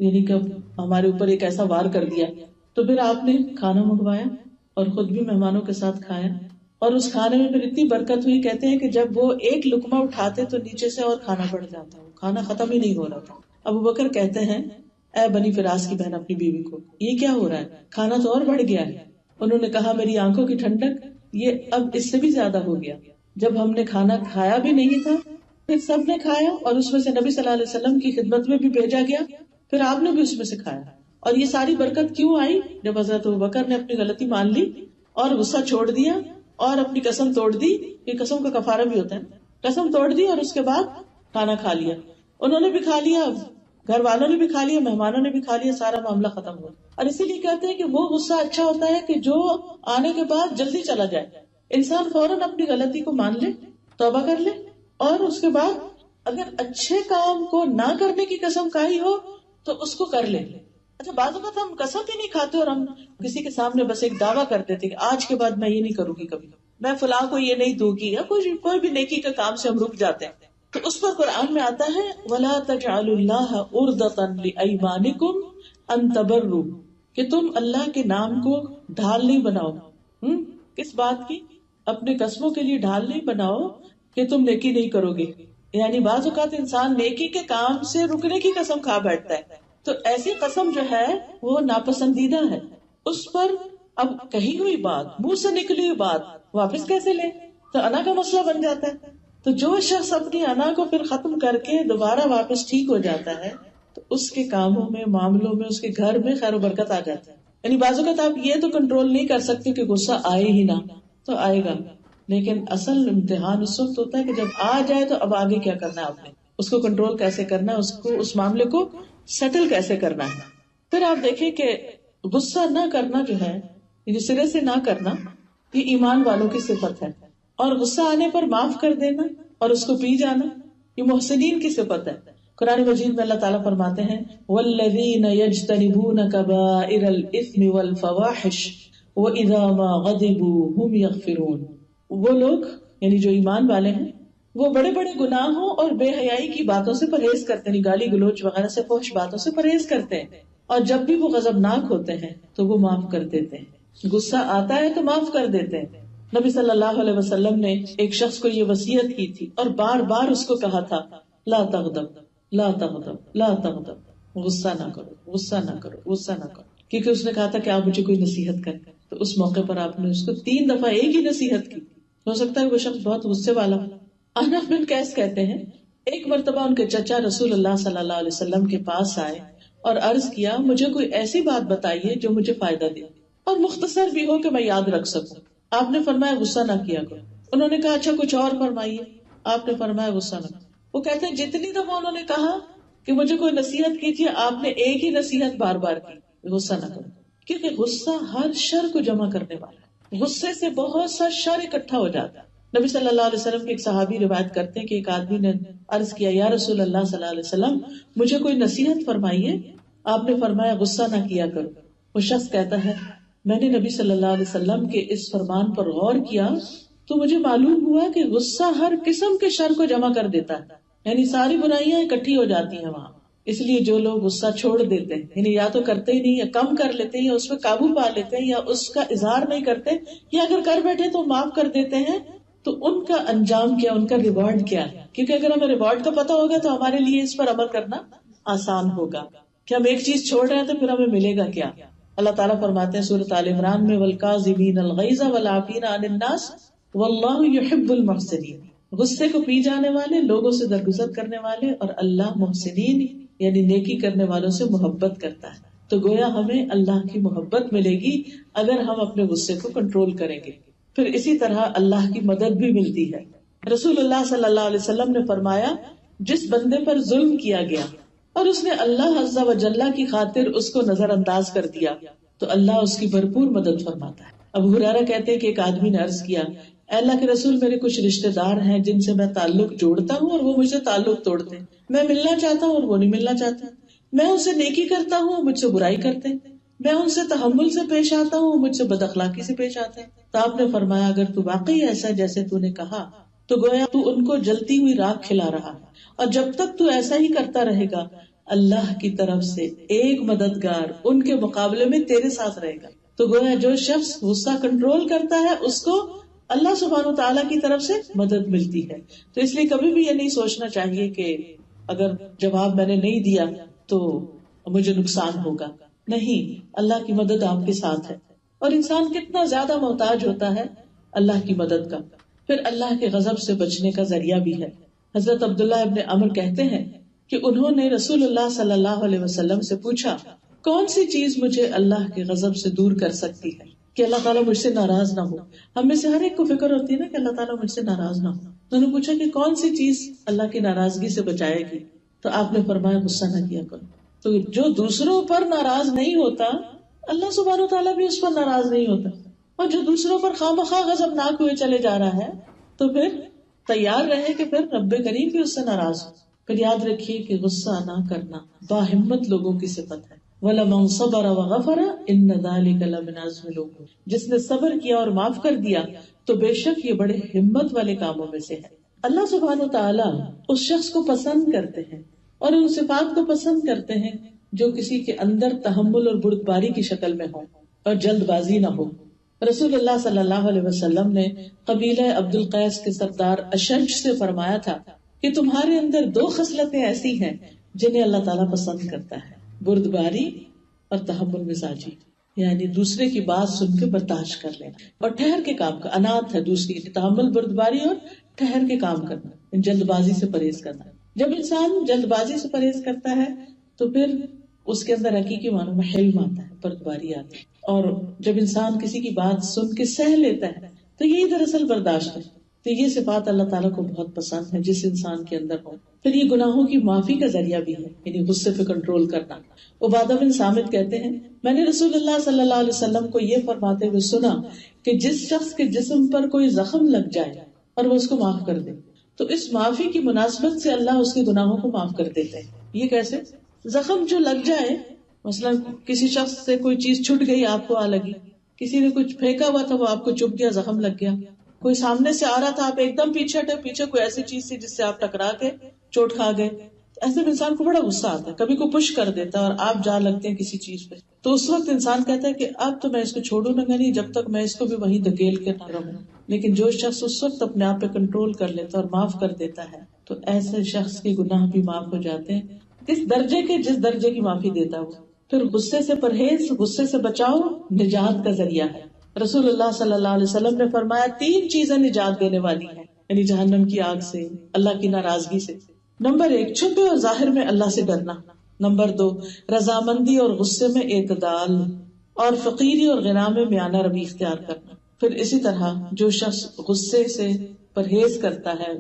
یعنی کہ ہمارے اوپر ایک ایسا وار کر دیا. تو پھر آپ نے کھانا منگوایا اور خود بھی مہمانوں کے ساتھ کھایا، اور اس کھانے میں پھر اتنی برکت ہوئی، کہتے ہیں کہ جب وہ ایک لقمہ اٹھاتے تو نیچے سے اور کھانا بڑھ جاتا، کھانا ختم ہی نہیں ہو رہا تھا. ابو بکر کہتے ہیں اے بنی فراس کی بہن اپنی بیوی کو یہ کیا ہو رہا ہے؟ کھانا تو اور بڑھ گیا ہے. انہوں نے کہا میری آنکھوں کی ٹھنڈک یہ اب اس سے بھی زیادہ ہو گیا. جب ہم نے کھانا کھایا بھی نہیں تھا پھر سب نے کھایا اور اس میں سے نبی صلی اللہ علیہ وسلم کی خدمت میں بھی بھیجا گیا، پھر آپ نے بھی اس میں سے کھایا. اور یہ ساری برکت کیوں آئی؟ جب حضرت ابوبکر نے اپنی غلطی مان لی اور غصہ چھوڑ دیا اور اپنی قسم توڑ دی. یہ قسم کا کفارہ بھی ہوتا ہے. قسم توڑ دی اور اس کے بعد کھانا کھا لیا. انہوں نے بھی کھا لیا، گھر والوں نے بھی کھا لیا، مہمانوں نے بھی کھا لیا، سارا معاملہ ختم ہوا. اور اسی لیے کہتے ہیں کہ وہ غصہ اچھا ہوتا ہے کہ جو آنے کے بعد جلدی چلا جائے. انسان فوراً اپنی غلطی کو مان لے، توبہ کر لے، اور اس کے بعد اگر اچھے کام کو نہ کرنے کی قسم کھائی ہو تو اس کو کر لے. اچھا بعض اوقات ہم قسم ہی نہیں کھاتے اور ہم کسی کے سامنے بس ایک دعویٰ کر دیتے کہ آج کے بعد میں یہ نہیں کروں گی، کبھی میں فلاں کو یہ نہیں دوں گی، یا کوئی بھی نیکی کا کام سے ہم رک جاتے ہیں. تو اس پر قرآن میں آتا ہے وَلَا تَجْعَلُوا اللَّهَ عُرْضَةً لِأَيْمَانِكُمْ أَن تَبَرُّوا، کہ تم اللہ کے نام کو ڈھال نہیں بناؤ. کس بات کی؟ اپنے قسموں کے لیے ڈھال نہیں بناؤ کہ تم نیکی نہیں کرو گے. یعنی بعض اوقات انسان نیکی کے کام سے رکنے کی قسم کھا بیٹھتا ہے، تو ایسی قسم جو ہے وہ ناپسندیدہ ہے. اس پر اب کہی ہوئی بات، منہ سے نکلی ہوئی بات واپس کیسے لے؟ تو انا کا مسئلہ بن جاتا ہے. تو جو شخص اپنی انا کو پھر ختم کر کے دوبارہ واپس ٹھیک ہو جاتا ہے تو اس کے کاموں میں، معاملوں میں، اس کے گھر میں خیر و برکت آ جاتی ہے. یعنی بعض اوقات آپ یہ تو کنٹرول نہیں کر سکتے کہ غصہ آئے ہی نہ، تو آئے گا، لیکن اصل امتحان اس وقت ہوتا ہے کہ جب آ جائے تو اب آگے کیا کرنا ہے، آپ نے اس کو کنٹرول کیسے کرنا ہے، اس معاملے کو سیٹل کیسے کرنا ہے. پھر آپ دیکھیں کہ غصہ نہ کرنا جو ہے، یہ سرے سے نہ کرنا، یہ ایمان والوں کی صفت ہے. اور غصہ آنے پر معاف کر دینا اور اس کو پی جانا، یہ محسنین کی صفت ہے. قرآن مجید میں اللہ تعالیٰ فرماتے ہیں وَالَّذِينَ يَجْتَنِبُونَ كَبَائِرَ الْإِثْمِ وَالْفَوَاحِشِ وَإِذَا مَا غَضِبُوا هُمْ يَغْفِرُونَ. وہ لوگ یعنی جو ایمان والے ہیں وہ بڑے بڑے گناہوں اور بے حیائی کی باتوں سے پرہیز کرتے ہیں، گالی گلوچ وغیرہ سے، فحش باتوں سے پرہیز کرتے ہیں، اور جب بھی وہ غضبناک ہوتے ہیں تو وہ معاف کر دیتے ہیں. غصہ آتا ہے تو معاف کر دیتے ہیں. نبی صلی اللہ علیہ وسلم نے ایک شخص کو یہ وصیت کی تھی اور بار بار اس کو کہا تھا لا تغضب لا تغضب لا تغضب، غصہ نہ کرو غصہ نہ کرو غصہ نہ کرو، کیونکہ اس نے کہا تھا کہ آپ مجھے کوئی نصیحت کریں، تو اس موقع پر آپ نے اس کو 3 دفعہ ایک ہی نصیحت کی. ہو سکتا ہے وہ شخص بہت غصے والا. احنف بن قیس کہتے ہیں ایک مرتبہ ان کے چچا رسول اللہ صلی اللہ علیہ وسلم کے پاس آئے اور عرض کیا مجھے کوئی ایسی بات بتائیے جو مجھے فائدہ دے اور مختصر بھی ہو کہ میں یاد رکھ سکوں. آپ نے فرمایا غصہ نہ کیا کرو. انہوں نے کہا اچھا کچھ اور فرمائیے. آپ نے فرمایا غصہ نہ. وہ کہتے ہیں جتنی دفعہ انہوں نے کہا کہ مجھے کوئی نصیحت کیجیے، آپ نے ایک ہی نصیحت بار بار کی، غصہ نہ کرو، کیونکہ غصہ ہر شر کو جمع کرنے والا ہے. غصے سے بہت سا شر اکٹھا ہو جاتا ہے. نبی صلی اللہ علیہ وسلم کے ایک صحابی روایت کرتے ہیں کہ ایک آدمی نے عرض کیا یا رسول اللہ صلی اللہ علیہ وسلم مجھے کوئی نصیحت فرمائیے. آپ نے فرمایا غصہ نہ کیا کرو. وہ شخص کہتا ہے میں نے نبی صلی اللہ علیہ وسلم کے اس فرمان پر غور کیا تو مجھے معلوم ہوا کہ غصہ ہر قسم کے شر کو جمع کر دیتا ہے، یعنی ساری برائیاں اکٹھی ہو جاتی ہیں وہاں. اس لیے جو لوگ غصہ چھوڑ دیتے ہیں، یعنی یا تو کرتے ہی نہیں یا کم کر لیتے ہیں یا اس پہ قابو پا لیتے ہیں یا اس کا اظہار نہیں کرتے یا اگر کر بیٹھے تو معاف کر دیتے ہیں، تو ان کا انجام کیا، ان کا ریوارڈ کیا ہے. کیونکہ اگر ہمیں ریوارڈ کا پتہ ہوگا تو ہمارے لیے اس پر عمل کرنا آسان ہوگا کہ ہم ایک چیز چھوڑ رہے ہیں تو پھر ہمیں ملے گا کیا. اللہ تعالیٰ فرماتے ہیں سورۃ آل عمران میں والکاظمین الغیظ والعافین عن الناس واللہ یحب المحسنین. غصے کو پی جانے والے، لوگوں سے درگزر کرنے والے، اور اللہ محسنین یعنی نیکی کرنے والوں سے محبت کرتا ہے. تو گویا ہمیں اللہ کی محبت ملے گی اگر ہم اپنے غصے کو کنٹرول کریں گے. پھر اسی طرح اللہ کی مدد بھی ملتی ہے. رسول اللہ صلی اللہ علیہ وسلم نے فرمایا جس بندے پر ظلم کیا گیا اور اس نے اللہ عز و جل کی خاطر اس کو نظر انداز کر دیا تو اللہ اس کی بھرپور مدد فرماتا ہے. ابو ہریرہ کہتے ہیں کہ ایک آدمی نے عرض کیا اے اللہ کے رسول میرے کچھ رشتے دار ہیں جن سے میں تعلق جوڑتا ہوں اور وہ مجھ سے تعلق توڑتے ہیں. میں ملنا چاہتا ہوں اور وہ نہیں ملنا چاہتے. میں ان سے نیکی کرتا ہوں مجھ سے برائی کرتے ہیں. میں ان سے تحمل سے پیش آتا ہوں مجھ سے بد اخلاقی سے پیش آتے ہیں. تو آپ نے فرمایا اگر تو واقعی ایسا جیسے تو نے کہا تو گویا تو ان کو جلتی ہوئی راکھ کھلا رہا ہے، اور جب تک تو ایسا ہی کرتا رہے گا اللہ کی طرف سے ایک مددگار ان کے مقابلے میں تیرے ساتھ رہے گا. تو گویا جو شخص غصہ کنٹرول کرتا ہے اس کو اللہ سبحانہ تعالیٰ کی طرف سے مدد ملتی ہے. تو اس لیے کبھی بھی یہ نہیں سوچنا چاہیے کہ اگر جواب میں نے نہیں دیا تو مجھے نقصان ہوگا. نہیں، اللہ کی مدد آپ کے ساتھ ہے. اور انسان کتنا زیادہ محتاج ہوتا ہے اللہ کی مدد کا. پھر اللہ کے غضب سے بچنے کا ذریعہ بھی ہے. حضرت عبداللہ ابن عمر کہتے ہیں کہ انہوں نے رسول اللہ صلی اللہ علیہ وسلم سے پوچھا کون سی چیز مجھے اللہ کے غضب سے دور کر سکتی ہے کہ اللہ تعالیٰ مجھ سے ناراض نہ ہو. ہم میں سے ہر ایک کو فکر ہوتی ہے نا کہ اللہ تعالیٰ مجھ سے ناراض نہ ہو. انہوں نے پوچھا کہ کون سی چیز اللہ کی ناراضگی سے بچائے گی، تو آپ نے فرمایا غصہ نہ کیا کرو. تو جو دوسروں پر ناراض نہیں ہوتا اللہ سبحانہ تعالیٰ بھی اس پر ناراض نہیں ہوتا، اور جو دوسروں پر خواہ غضبناک ہوئے چلے جا رہا ہے تو پھر تیار رہے کہ پھر رب کریم بھی اس سے ناراض ہو. پھر یاد رکھیے کہ غصہ نہ کرنا باہمت لوگوں کی صفت ہے. وَلَمَنْ صَبَرَ وَغَفَرَ إِنَّ ذَلِكَ لَمِنْ عَزْمِ الْأُمُورِ. جس نے صبر کیا اور معاف کر دیا تو بے شک یہ بڑے ہمت والے کاموں میں سے ہے. اللہ سبحانہ تعالیٰ اس شخص کو پسند کرتے ہیں اور ان صفات کو پسند کرتے ہیں جو کسی کے اندر تحمل اور بردباری کی شکل میں ہو اور جلد بازی نہ ہو. رسول اللہ صلی اللہ علیہ وسلم نے قبیلہ عبد القیس کے سردار اشج سے فرمایا تھا کہ تمہارے اندر 2 خصلتیں ایسی ہیں جنہیں اللہ تعالیٰ پسند کرتا ہے، بردباری اور تحمل مزاجی، یعنی دوسرے کی بات سن کے برداشت کر لینا اور ٹھہر کے کام کا. انات ہے دوسری، تحمل بردباری اور ٹھہر کے کام کرنا، جلد بازی سے پرہیز کرنا. جب انسان جلد بازی سے پرہیز کرتا ہے تو پھر اس کے اندر حقیقی معنوں میں حلم آتا ہے، بردباری آتی ہے. اور جب انسان کسی کی بات سن کے سہ لیتا ہے تو یہی دراصل برداشت ہے. تو یہ صفات اللہ تعالیٰ کو بہت پسند ہے جس انسان کے اندر ہو. پھر یہ گناہوں کی معافی کا ذریعہ بھی ہے، یعنی غصے پہ کنٹرول کرنا. عبادہ بن صامت کہتے ہیں میں نے رسول اللہ صلی اللہ علیہ وسلم کو یہ فرماتے ہوئے سنا کہ جس شخص کے جسم پر کوئی زخم لگ جائے اور وہ اس کو معاف کر دے تو اس معافی کی مناسبت سے اللہ اس کے گناہوں کو معاف کر دیتے ہیں. یہ کیسے؟ زخم جو لگ جائے، مثلا کسی شخص سے کوئی چیز چھٹ گئی، آپ کو آ لگی، کسی نے کچھ پھینکا ہوا تھا وہ آپ کو چپ گیا، زخم لگ گیا، کوئی سامنے سے آ رہا تھا آپ ایک دم پیچھے ہٹے، پیچھے کوئی ایسی چیز تھی جس سے آپ ٹکرا کے چوٹ کھا گئے، ایسے میں انسان کو بڑا غصہ آتا ہے. کبھی کو پش کر دیتا ہے اور آپ جا لگتے ہیں کسی چیز پہ، تو اس وقت انسان کہتا ہے کہ اب تو میں اس کو چھوڑوں گا نہیں جب تک میں اس کو بھی وہیں دھکیل کے نہ رہوں. لیکن جو شخص اس وقت اپنے آپ پہ کنٹرول کر لیتا اور معاف کر دیتا ہے تو ایسے شخص کے گناہ بھی معاف ہو جاتے ہیں، کس درجے کے، جس درجے کی معافی دیتا ہو. پھر غصے سے پرہیز، غصے سے بچاؤ نجات کا ذریعہ ہے. رسول اللہ صلی اللہ علیہ وسلم نے فرمایا 3 چیزیں نجات دینے والی ہیں، یعنی جہنم کی آگ سے، اللہ کی ناراضگی سے. نمبر 1 چھپے اور ظاہر میں اللہ سے ڈرنا. نمبر 2 رضامندی اور غصے میں اعتدال، اور فقیری اور غنا میں میانہ روی اختیار کرنا. پھر اسی طرح جو شخص غصے سے پرہیز کرتا ہے،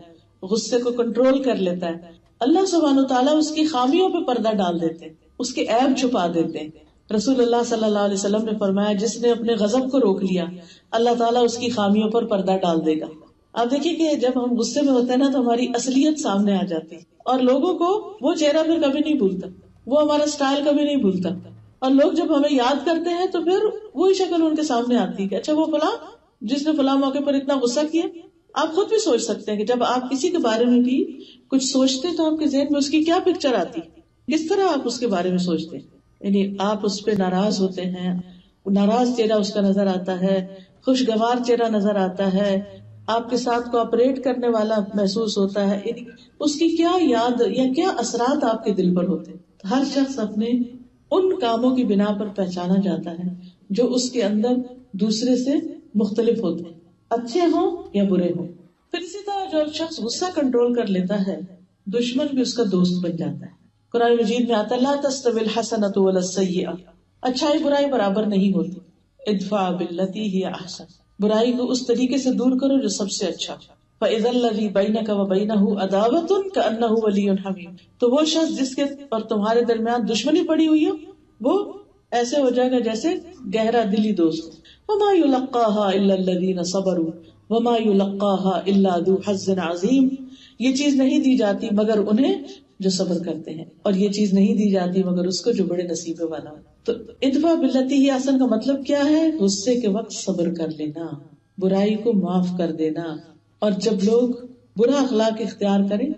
غصے کو کنٹرول کر لیتا ہے، اللہ سبحانہ وتعالیٰ اس کی خامیوں پہ پردہ ڈال دیتے ہیں، اس کے عیب چھپا دیتے ہیں. رسول اللہ صلی اللہ علیہ وسلم نے فرمایا جس نے اپنے غضب کو روک لیا اللہ تعالیٰ اس کی خامیوں پر پردہ ڈال دے گا. آپ دیکھیے کہ جب ہم غصے میں ہوتے ہیں نا تو ہماری اصلیت سامنے آ جاتی ہے، اور لوگوں کو وہ چہرہ پھر کبھی نہیں بھولتا، وہ ہمارا سٹائل کبھی نہیں بھولتا. اور لوگ جب ہمیں یاد کرتے ہیں تو پھر وہی شکل ان کے سامنے آتی ہے کہ اچھا وہ فلاں جس نے فلاں موقع پر اتنا غصہ کیا. آپ خود بھی سوچ سکتے ہیں کہ جب آپ کسی کے بارے میں بھی کچھ سوچتے تو آپ کے ذہن میں اس کی کیا پکچر آتی، کس طرح آپ اس کے بارے میں سوچتے ہیں. یعنی آپ اس پہ ناراض ہوتے ہیں، ناراض چہرہ اس کا نظر آتا ہے، خوشگوار چہرہ نظر آتا ہے، آپ کے ساتھ کوآپریٹ کرنے والا محسوس ہوتا ہے. یعنی اس کی کیا یاد یا کیا اثرات آپ کے دل پر ہوتے ہیں. ہر شخص اپنے ان کاموں کی بنا پر پہچانا جاتا ہے جو اس کے اندر دوسرے سے مختلف ہوتے ہیں، اچھے ہوں یا برے ہوں. پھر اسی طرح جو شخص غصہ کنٹرول کر لیتا ہے دشمن بھی اس کا دوست بن جاتا ہے. قرآن مجید میں آتا ہے لا تستوی الحسنۃ ولا السیئۃ، اچھائی برائی برابر نہیں ہوتی. ادفع باللتی ہی احسن، برائی کو اس طریقے سے دور کرو جو سب سے اچھا. فاذا الذی بینک وبینہ عداوۃ کأنہ ولی حمیم، تو وہ شخص جس کے اور تمہارے درمیان دشمنی پڑی ہوئی ہو وہ ایسے ہو جائے گا جیسے گہرا دلی دوست. وما یلقاها الا الذین صبروا وما یلقاها الا ذو حظ عظیم، یہ چیز نہیں دی جاتی مگر انہیں جو صبر کرتے ہیں، اور یہ چیز نہیں دی جاتی مگر اس کو جو بڑے نصیبے والا ہو. تو ادفع باللتی ہی احسن کا مطلب کیا ہے؟ غصے کے وقت صبر کر لینا، برائی کو معاف کر دینا. اور جب لوگ برا اخلاق اختیار کریں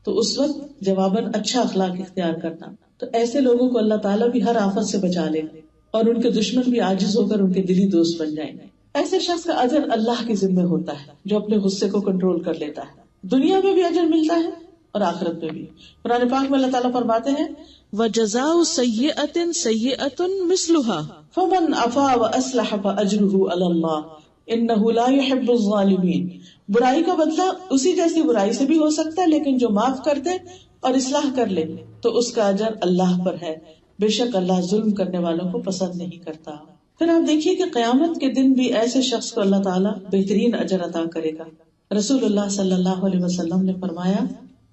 تو اس وقت جواباً اچھا اخلاق اختیار کرنا. تو ایسے لوگوں کو اللہ تعالیٰ بھی ہر آفت سے بچا لے گا اور ان کے دشمن بھی عاجز ہو کر ان کے دلی دوست بن جائیں گے. ایسے شخص کا اجر اللہ کے ذمہ ہوتا ہے جو اپنے غصے کو کنٹرول کر لیتا ہے. دنیا میں بھی اجر ملتا ہے اور آخرت میں بھی. قرآن پاک میں اللہ تعالیٰ فرماتے ہیں وَجَزَاءُ سَيِّئَةٍ سَيِّئَةٌ مِثْلُهَا فَمَنْ عَفَا وَأَصْلَحَ فَأَجْرُهُ عَلَى اللَّهِ إِنَّهُ لَا يُحِبُّ الظَّالِمِينَ. برائی کا بدلہ اسی جیسی برائی سے بھی ہو سکتا ہے، لیکن جو معاف کر دے اور اصلاح کر لے تو اس کا اجر اللہ پر ہے، بے شک اللہ ظلم کرنے والوں کو پسند نہیں کرتا. پھر آپ دیکھیے کہ قیامت کے دن بھی ایسے شخص کو اللہ تعالیٰ بہترین اجر عطا کرے گا. رسول اللہ صلی اللہ علیہ وسلم نے فرمایا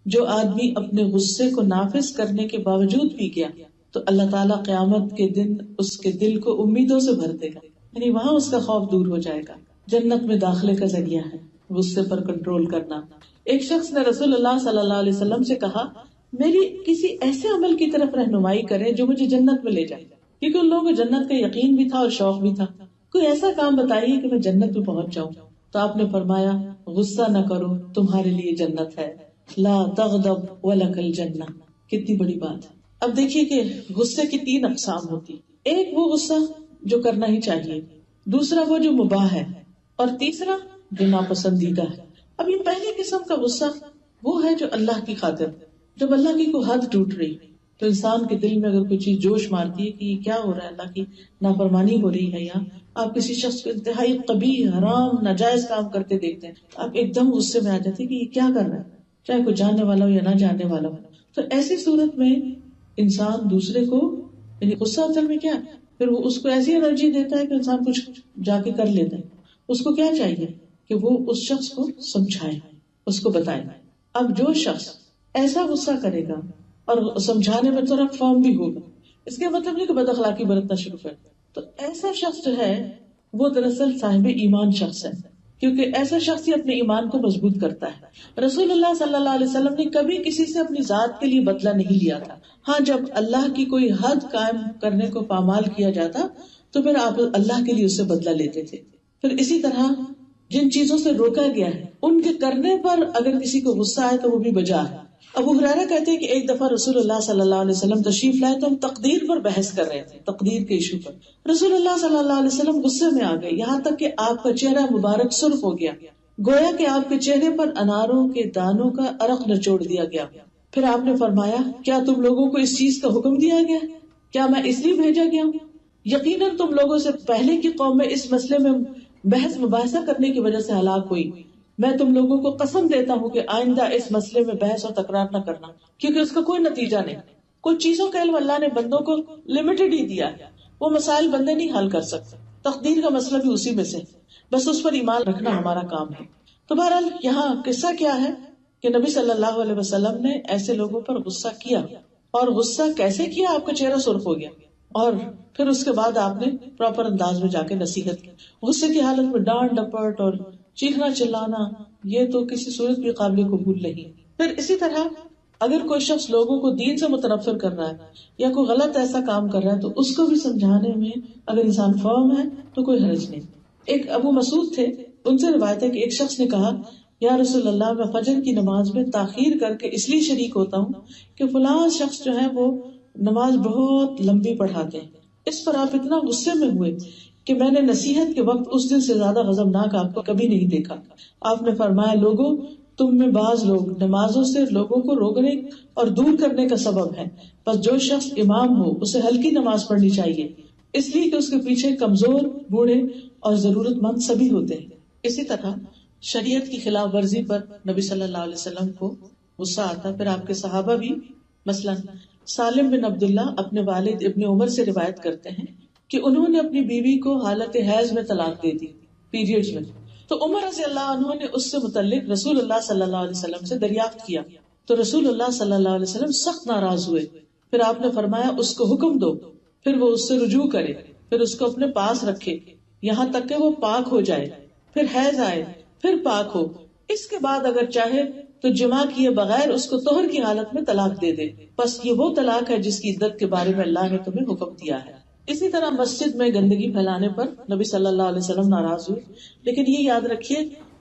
جو آدمی اپنے غصے کو نافذ کرنے کے باوجود بھی گیا تو اللہ تعالیٰ قیامت کے دن اس کے دل کو امیدوں سے بھر دے گا، یعنی وہاں اس کا خوف دور ہو جائے گا. جنت میں داخلے کا ذریعہ ہے غصے پر کنٹرول کرنا. ایک شخص نے رسول اللہ صلی اللہ علیہ وسلم سے کہا میری کسی ایسے عمل کی طرف رہنمائی کرے جو مجھے جنت میں لے جائے، کیونکہ ان لوگوں کو جنت کا یقین بھی تھا اور شوق بھی تھا. کوئی ایسا کام بتائیے کہ میں جنت میں پہنچ جاؤں. تو آپ نے فرمایا غصہ نہ کرو تمہارے لیے جنت ہے، لا تغضب ولک الجنہ. کتنی بڑی بات ہے. اب دیکھیے کہ غصے کی 3 اقسام ہوتی. ایک وہ غصہ جو کرنا ہی چاہیے، دوسرا وہ جو مباح ہے، اور تیسرا جو ناپسندیدہ ہے. اب یہ پہلی قسم کا غصہ وہ ہے جو اللہ کی خاطر، جب اللہ کی کوئی حد ٹوٹ رہی تو انسان کے دل میں اگر کوئی چیز جوش مارتی ہے کہ یہ کیا ہو رہا ہے، اللہ کی نافرمانی ہو رہی ہے، یا آپ کسی شخص کو انتہائی قبیح حرام ناجائز کام کرتے دیکھتے ہیں، آپ ایک دم غصے میں آ جاتے ہیں کہ یہ کیا کر رہا ہے، چاہے کوئی جاننے والا ہو یا نہ جاننے والا ہو. تو ایسی صورت میں انسان دوسرے کو، یعنی غصہ اصل میں کیا ہے، پھر وہ اس کو ایسی انرجی دیتا ہے کہ انسان کچھ جا کے کر لیتا ہے. اس کو کیا چاہیے کہ وہ اس شخص کو سمجھائے، اس کو بتائے. اب جو شخص ایسا غصہ کرے گا اور سمجھانے میں تھوڑا فرم بھی ہوگا، اس کے مطلب نہیں کہ بد اخلاقی برتنا شروع کر دے، تو ایسا شخص جو ہے وہ دراصل صاحب ایمان شخص ہے، کیونکہ ایسا شخص ہی اپنے ایمان کو مضبوط کرتا ہے. رسول اللہ صلی اللہ علیہ وسلم نے کبھی کسی سے اپنی ذات کے لیے بدلہ نہیں لیا تھا. ہاں جب اللہ کی کوئی حد قائم کرنے کو پامال کیا جاتا تو پھر آپ اللہ کے لیے اس سے بدلہ لیتے تھے. پھر اسی طرح جن چیزوں سے روکا گیا ہے ان کے کرنے پر اگر کسی کو غصہ آئے تو وہ بھی بجا ہے. ابو ہریرہ کہتے ہیں کہ ایک دفعہ رسول اللہ صلی اللہ علیہ وسلم تشریف لائے تو ہم تقدیر پر بحث کر رہے تھے، تقدیر کے ایشو پر. رسول اللہ صلی اللہ علیہ وسلم غصے میں آ گئے، یہاں تک کہ آپ کا چہرہ مبارک سرخ ہو گیا. گویا کہ آپ کے چہرے پر اناروں کے دانوں کا عرق نچوڑ دیا گیا. پھر آپ نے فرمایا کیا تم لوگوں کو اس چیز کا حکم دیا گیا؟ کیا میں اس لیے بھیجا گیا ہوں؟ یقیناً تم لوگوں سے پہلے کی قوم میں اس مسئلے میں بحث مباحثہ کرنے کی وجہ سے ہلاک ہوئی. میں تم لوگوں کو قسم دیتا ہوں کہ آئندہ اس مسئلے میں بحث اور تکرار نہ کرنا، کیونکہ اس کا کوئی نتیجہ نہیں. کچھ چیزوں کا علم اللہ نے بندوں کو لمیٹڈ ہی دیا ہے، وہ مسائل بندے نہیں حل کر سکتے. تقدیر کا مسئلہ بھی اسی میں سے، بس اس پر ایمان رکھنا ہمارا کام ہے. تو بہرحال یہاں قصہ کیا ہے کہ نبی صلی اللہ علیہ وسلم نے ایسے لوگوں پر غصہ کیا، اور غصہ کیسے کیا؟ آپ کا چہرہ سرخ ہو گیا، اور پھر اس کے بعد آپ نے پراپر انداز میں جا کے نصیحت کی. غصے کی حالت میں ڈانٹ ڈپٹ اور چیخنا چلانا یہ تو کسی صورت بھی قابل قبول نہیں. پھر اسی طرح اگر کوئی شخص لوگوں کو دین سے متنفر کر رہا ہے یا کوئی غلط ایسا کام کر رہا ہے تو اس کو بھی سمجھانے میں اگر انسان فرم ہے تو کوئی حرج نہیں. ایک ابو مسعود تھے، ان سے روایت ہے کہ ایک شخص نے کہا یا رسول اللہ، میں فجر کی نماز میں تاخیر کر کے اس لیے شریک ہوتا ہوں کہ فلاں شخص جو ہے وہ نماز بہت لمبی پڑھاتے ہیں. اس پر آپ اتنا غصے میں ہوئے کہ میں نے نصیحت کے وقت اس دن سے زیادہ غضبناک آپ کو کبھی نہیں دیکھا. آپ نے فرمایا لوگوں، تم میں بعض لوگ نمازوں سے لوگوں کو روکنے اور دور کرنے کا سبب ہے، بس جو شخص امام ہو اسے ہلکی نماز پڑھنی چاہیے، اس لیے کہ اس کے پیچھے کمزور، بوڑھے اور ضرورت مند سبھی ہوتے ہیں. اسی طرح شریعت کی خلاف ورزی پر نبی صلی اللہ علیہ وسلم کو غصہ آتا. پھر آپ کے صحابہ بھی، مثلا سالم بن عبداللہ اپنے والد ابن عمر سے روایت کرتے ہیں کہ انہوں نے اپنی بیوی کو حالت حیض میں طلاق دے دی، پیریڈز میں. تو عمر رضی اللہ عنہ نے اس سے متعلق رسول اللہ صلی اللہ علیہ وسلم سے دریافت کیا تو رسول اللہ صلی اللہ علیہ وسلم سخت ناراض ہوئے. پھر آپ نے فرمایا اس کو حکم دو، پھر وہ اس سے رجوع کرے، پھر اس کو اپنے پاس رکھے یہاں تک کہ وہ پاک ہو جائے، پھر حیض آئے، پھر پاک ہو. اس کے بعد اگر چاہے تو جماع کیے بغیر اس کو طہر کی حالت میں طلاق دے دے. بس یہ وہ طلاق ہے جس کی عدت کے بارے میں اللہ نے تمہیں حکم دیا ہے. اسی طرح مسجد میں گندگی پھیلانے پر نبی صلی اللہ علیہ وسلم ناراض ہوئے، لیکن یہ یاد رکھیے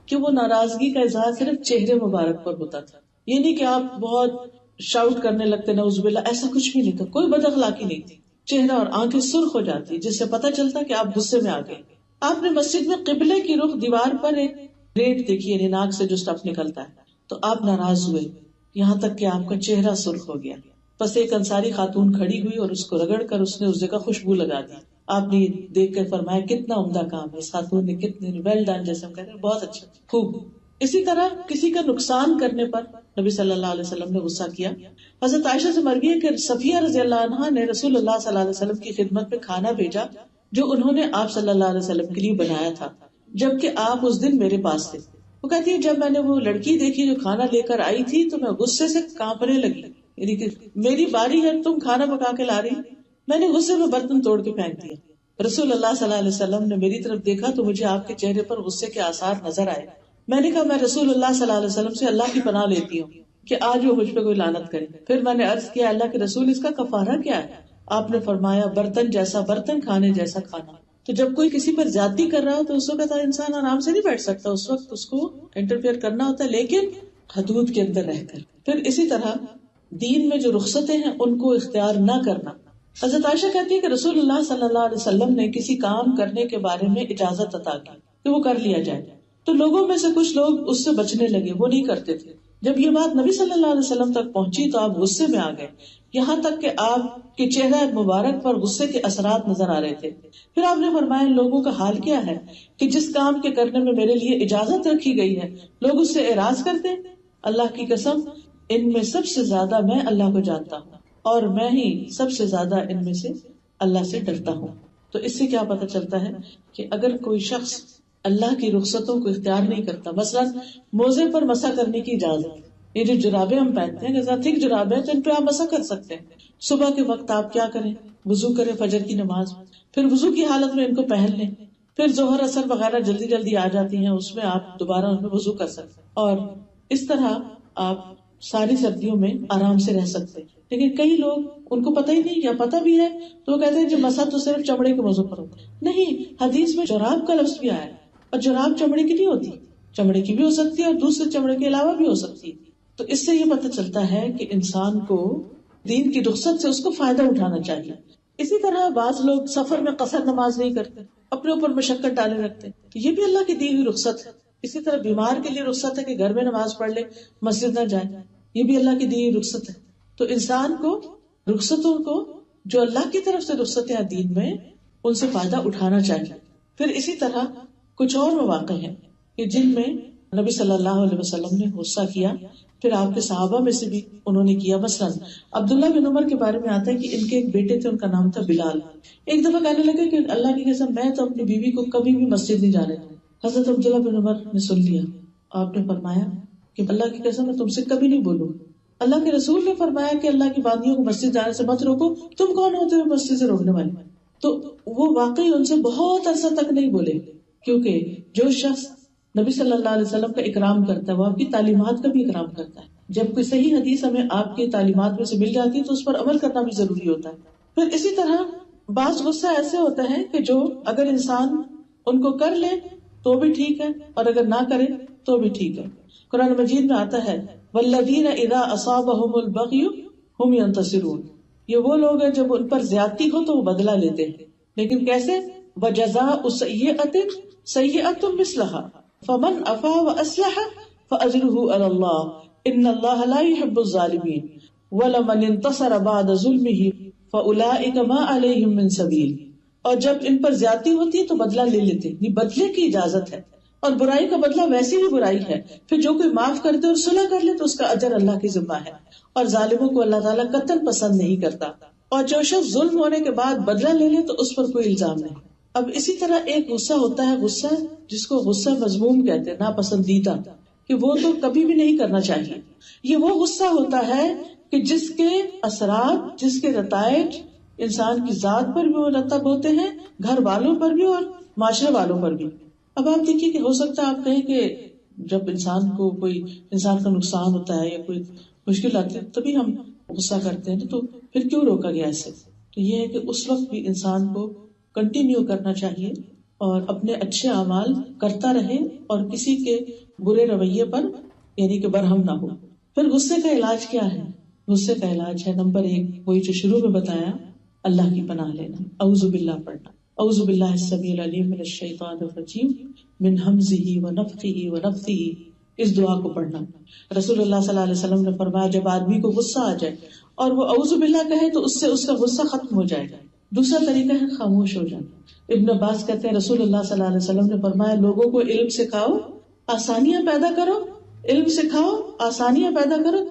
کہ وہ ناراضگی کا اظہار صرف چہرے مبارک پر ہوتا تھا. یہ نہیں کہ آپ بہت شاؤٹ کرنے لگتے نعوذ باللہ، ایسا کچھ بھی نہیں تھا. کوئی بد اخلاقی نہیں تھی. چہرہ اور آنکھیں سرخ ہو جاتی جس سے پتہ چلتا کہ آپ غصے میں آ گئے. آپ نے مسجد میں قبلے کی رخ دیوار پر ایک ریٹ دیکھی، یعنی ناک سے جو سٹف نکلتا ہے، تو آپ ناراض ہوئے یہاں تک کہ آپ کا چہرہ سرخ ہو گیا. بس ایک انصاری خاتون کھڑی ہوئی اور اس کو رگڑ کر اس نے اس جگہ خوشبو لگا دی. آپ نے دیکھ کر فرمایا کتنا عمدہ کام ہے اس خاتون نے، کتنے ویل ڈن، جیسے ہم کہتے ہیں بہت اچھا، خوب. اسی طرح کسی کا نقصان کرنے پر نبی صلی اللہ علیہ وسلم نے غصہ کیا. حضرت عائشہ سے مروی ہے کہ صفیہ رضی اللہ عنہا نے رسول اللہ صلی اللہ علیہ وسلم کی خدمت میں کھانا بھیجا جو انہوں نے آپ صلی اللہ علیہ وسلم کے لیے بنایا تھا، جبکہ آپ اس دن میرے پاس تھے. وہ کہتی ہے جب میں نے وہ لڑکی دیکھی جو کھانا لے کر آئی تھی تو میں غصے سے کانپنے لگی، یعنی کہ میری باری ہے، تم کھانا پکا کے لا رہی. میں نے غصے میں برتن توڑ کے پھینک دیا. رسول اللہ صلی اللہ علیہ وسلم نے میری طرف دیکھا تو مجھے آپ کے چہرے پر غصے کے آثار نظر آئے. میں نے کہا میں رسول اللہ صلی اللہ علیہ وسلم سے اللہ کی پناہ لیتی ہوں کہ آج وہ مجھ پہ کوئی لعنت کرے. پھر میں نے عرض کیا اللہ کے رسول اس کا کفارہ کیا ہے؟ آپ نے فرمایا برتن جیسا برتن، کھانے جیسا کھانا. تو جب کوئی کسی پر زیادتی کر رہا ہو تو اس وقت انسان آرام سے نہیں بیٹھ سکتا، اس وقت اس کو انٹرفیئر کرنا ہوتا ہے، لیکن حدود کے اندر رہ کر. پھر اسی طرح دین میں جو رخصتیں ہیں ان کو اختیار نہ کرنا. حضرت عائشہ کہتی ہے کہ رسول اللہ صلی اللہ علیہ وسلم نے کسی کام کرنے کے بارے میں اجازت عطا کی کہ وہ کر لیا جائے، تو لوگوں میں سے کچھ لوگ اس سے بچنے لگے، وہ نہیں کرتے تھے. جب یہ بات نبی صلی اللہ علیہ وسلم تک پہنچی تو آپ غصے میں آ گئے، یہاں تک کہ آپ کے چہرہ مبارک پر غصے کے اثرات نظر آ رہے تھے. پھر آپ نے فرمایا لوگوں کا حال کیا ہے کہ جس کام کے کرنے میں میرے لیے اجازت رکھی گئی ہے لوگ اس سے اعراض کرتے ہیں. اللہ کی قسم ان میں سب سے زیادہ میں اللہ کو جانتا ہوں اور میں ہی سب سے زیادہ ان میں سے اللہ سے ڈرتا ہوں. تو اس سے کیا پتہ چلتا ہے کہ اگر کوئی شخص اللہ کی رخصتوں کو اختیار نہیں کرتا، مثلا موزے پر مسح کرنے کی اجازت، یہ جو جرابیں ہم پہنتے ہیں جیسا تھک جرابیں تو ان پہ آپ مسح کر سکتے ہیں. صبح کے وقت آپ کیا کریں، وضو کریں فجر کی نماز، پھر وضو کی حالت میں ان کو پہن لیں، پھر ظہر اثر وغیرہ جلدی جلدی آ جاتی ہیں اس میں آپ دوبارہ ان میں وضو کر سکتے ہیں، اور اس طرح آپ ساری سردیوں میں آرام سے رہ سکتے ہیں. لیکن کئی لوگ ان کو پتہ ہی نہیں یا پتہ بھی ہے تو وہ کہتے ہیں جو مسح تو صرف چمڑے کے موضوع پر ہوتا ہے. نہیں، حدیث میں جراب کا لفظ بھی آیا ہے، اور جراب چمڑے کی نہیں ہوتی، چمڑے کی بھی ہو سکتی ہے اور دوسرے چمڑے کے علاوہ بھی ہو سکتی ہے. تو اس سے یہ پتہ چلتا ہے کہ انسان کو دین کی رخصت سے اس کو فائدہ اٹھانا چاہیے. اسی طرح بعض لوگ سفر میں قصر نماز نہیں کرتے، اپنے اوپر مشقت ڈالے رکھتے، تو یہ بھی اللہ کی دی ہوئی رخصت ہے. اسی طرح بیمار کے لیے رخصت ہے کہ گھر میں نماز پڑھ لے، مسجد نہ جائے، یہ بھی اللہ کی دی ہوئی رخصت ہے. تو انسان کو رخصتوں کو جو اللہ کی طرف سے رخصتیں ہیں دین میں، ان سے فائدہ اٹھانا چاہیے. پھر اسی طرح کچھ اور مواقع ہیں کہ جن میں نبی صلی اللہ علیہ وسلم نے غصہ کیا، پھر آپ کے صحابہ میں سے بھی انہوں نے کیا. مثلاً عبداللہ بن عمر کے بارے میں آتا ہے کہ ان کے ایک بیٹے تھے، ان کا نام تھا بلال. ایک دفعہ کہنے لگے کہ اللہ کی قسم میں تو اپنی بیوی کو کبھی بھی مسجد نہیں جانے دوں. حضرت عبداللہ بن عمر نے سن لیا. آپ نے فرمایا کہ اللہ کی قسم میں تم سے کبھی نہیں بولوں. اللہ کے رسول نے فرمایا کہ اللہ کی باندیوں کو مسجد جانے سے مت روکو، تم کون ہوتے ہو مسجد سے روکنے والے؟ تو وہ واقعی ان سے بہت عرصہ تک نہیں بولے، کیونکہ جو شخص نبی صلی اللہ علیہ وسلم کا اکرام کرتا ہے وہ آپ کی تعلیمات کا بھی اکرام کرتا ہے. جب کوئی صحیح حدیث ہمیں آپ کی تعلیمات میں سے مل جاتی ہے تو اس پر عمل کرنا بھی ضروری ہوتا ہے. پھر اسی طرح بعض غصہ ایسے ہوتا ہے کہ جو اگر انسان ان کو کر لے تو بھی ٹھیک ہے، اور اگر نہ کرے تو بھی ٹھیک ہے. قرآن مجید میں آتا ہے والذین اذا اصابہم البغی ہم ینتصرون. یہ وہ لوگ ہیں جب ان پر زیادتی ہو تو وہ بدلہ لیتے ہیں، لیکن کیسے؟ وجزاء سیئۃ سیئۃ مثلھا فمن عفا واصلح فاجرہ علی اللہ ان اللہ لا يحب الظالمین ولمن انتصر بعد ظلمہ فاولئک ما علیہم من سبیل. اور جب ان پر زیادتی ہوتی ہے تو بدلہ لے لیتے، یہ بدلے کی اجازت ہے، اور برائی کا بدلہ ویسی بھی برائی ہے. پھر جو کوئی معاف کر دے اور صلح کر لے تو اس کا اجر اللہ کی ذمہ ہے، اور ظالموں کو اللہ تعالیٰ قتل پسند نہیں کرتا. اور جو شخص ظلم ہونے کے بعد بدلہ لے لے تو اس پر کوئی الزام نہیں. اب اسی طرح ایک غصہ ہوتا ہے، غصہ جس کو غصہ مذموم کہتے ہیں، ناپسندیدہ، کہ وہ تو کبھی بھی نہیں کرنا چاہیے. یہ وہ غصہ ہوتا ہے کہ جس کے اثرات، جس کے نتائج انسان کی ذات پر بھی مرتب ہوتے ہیں، گھر والوں پر بھی اور معاشرے والوں پر بھی. اب آپ دیکھیے کہ ہو سکتا ہے آپ کہیں کہ جب انسان کو کوئی انسان کا نقصان ہوتا ہے یا کوئی مشکل آتی ہے تبھی ہم غصہ کرتے ہیں، تو پھر کیوں روکا گیا اسے؟ تو یہ ہے کہ اس وقت بھی انسان کو کنٹینیو کرنا چاہیے اور اپنے اچھے اعمال کرتا رہے اور کسی کے برے رویے پر یعنی کہ برہم نہ ہو. پھر غصے کا علاج کیا ہے؟ غصے کا علاج ہے نمبر 1 وہی جو شروع میں بتایا، اللہ کی پناہ لینا، اعوذ باللہ پڑھنا. اعوذ باللہ السمیع العلیم من الشیطان الرجیم من ہمزہ ونفخہ ونفثہ. اس دعا کو پڑھنا. رسول اللہ صلی اللہ علیہ وسلم نے فرمایا جب آدمی کو غصہ آ جائے اور وہ اعوذ باللہ کہے تو اس سے اس کا غصہ ختم ہو جائے گا. دوسرا طریقہ ہے خاموش ہو جانا. ابن عباس کہتے ہیں رسول اللہ صلی اللہ علیہ وسلم نے فرمایا لوگوں کو علم سکھاؤ، آسانیاں پیدا کرو. علم سکھاؤ، آسانیاں پیدا کرو.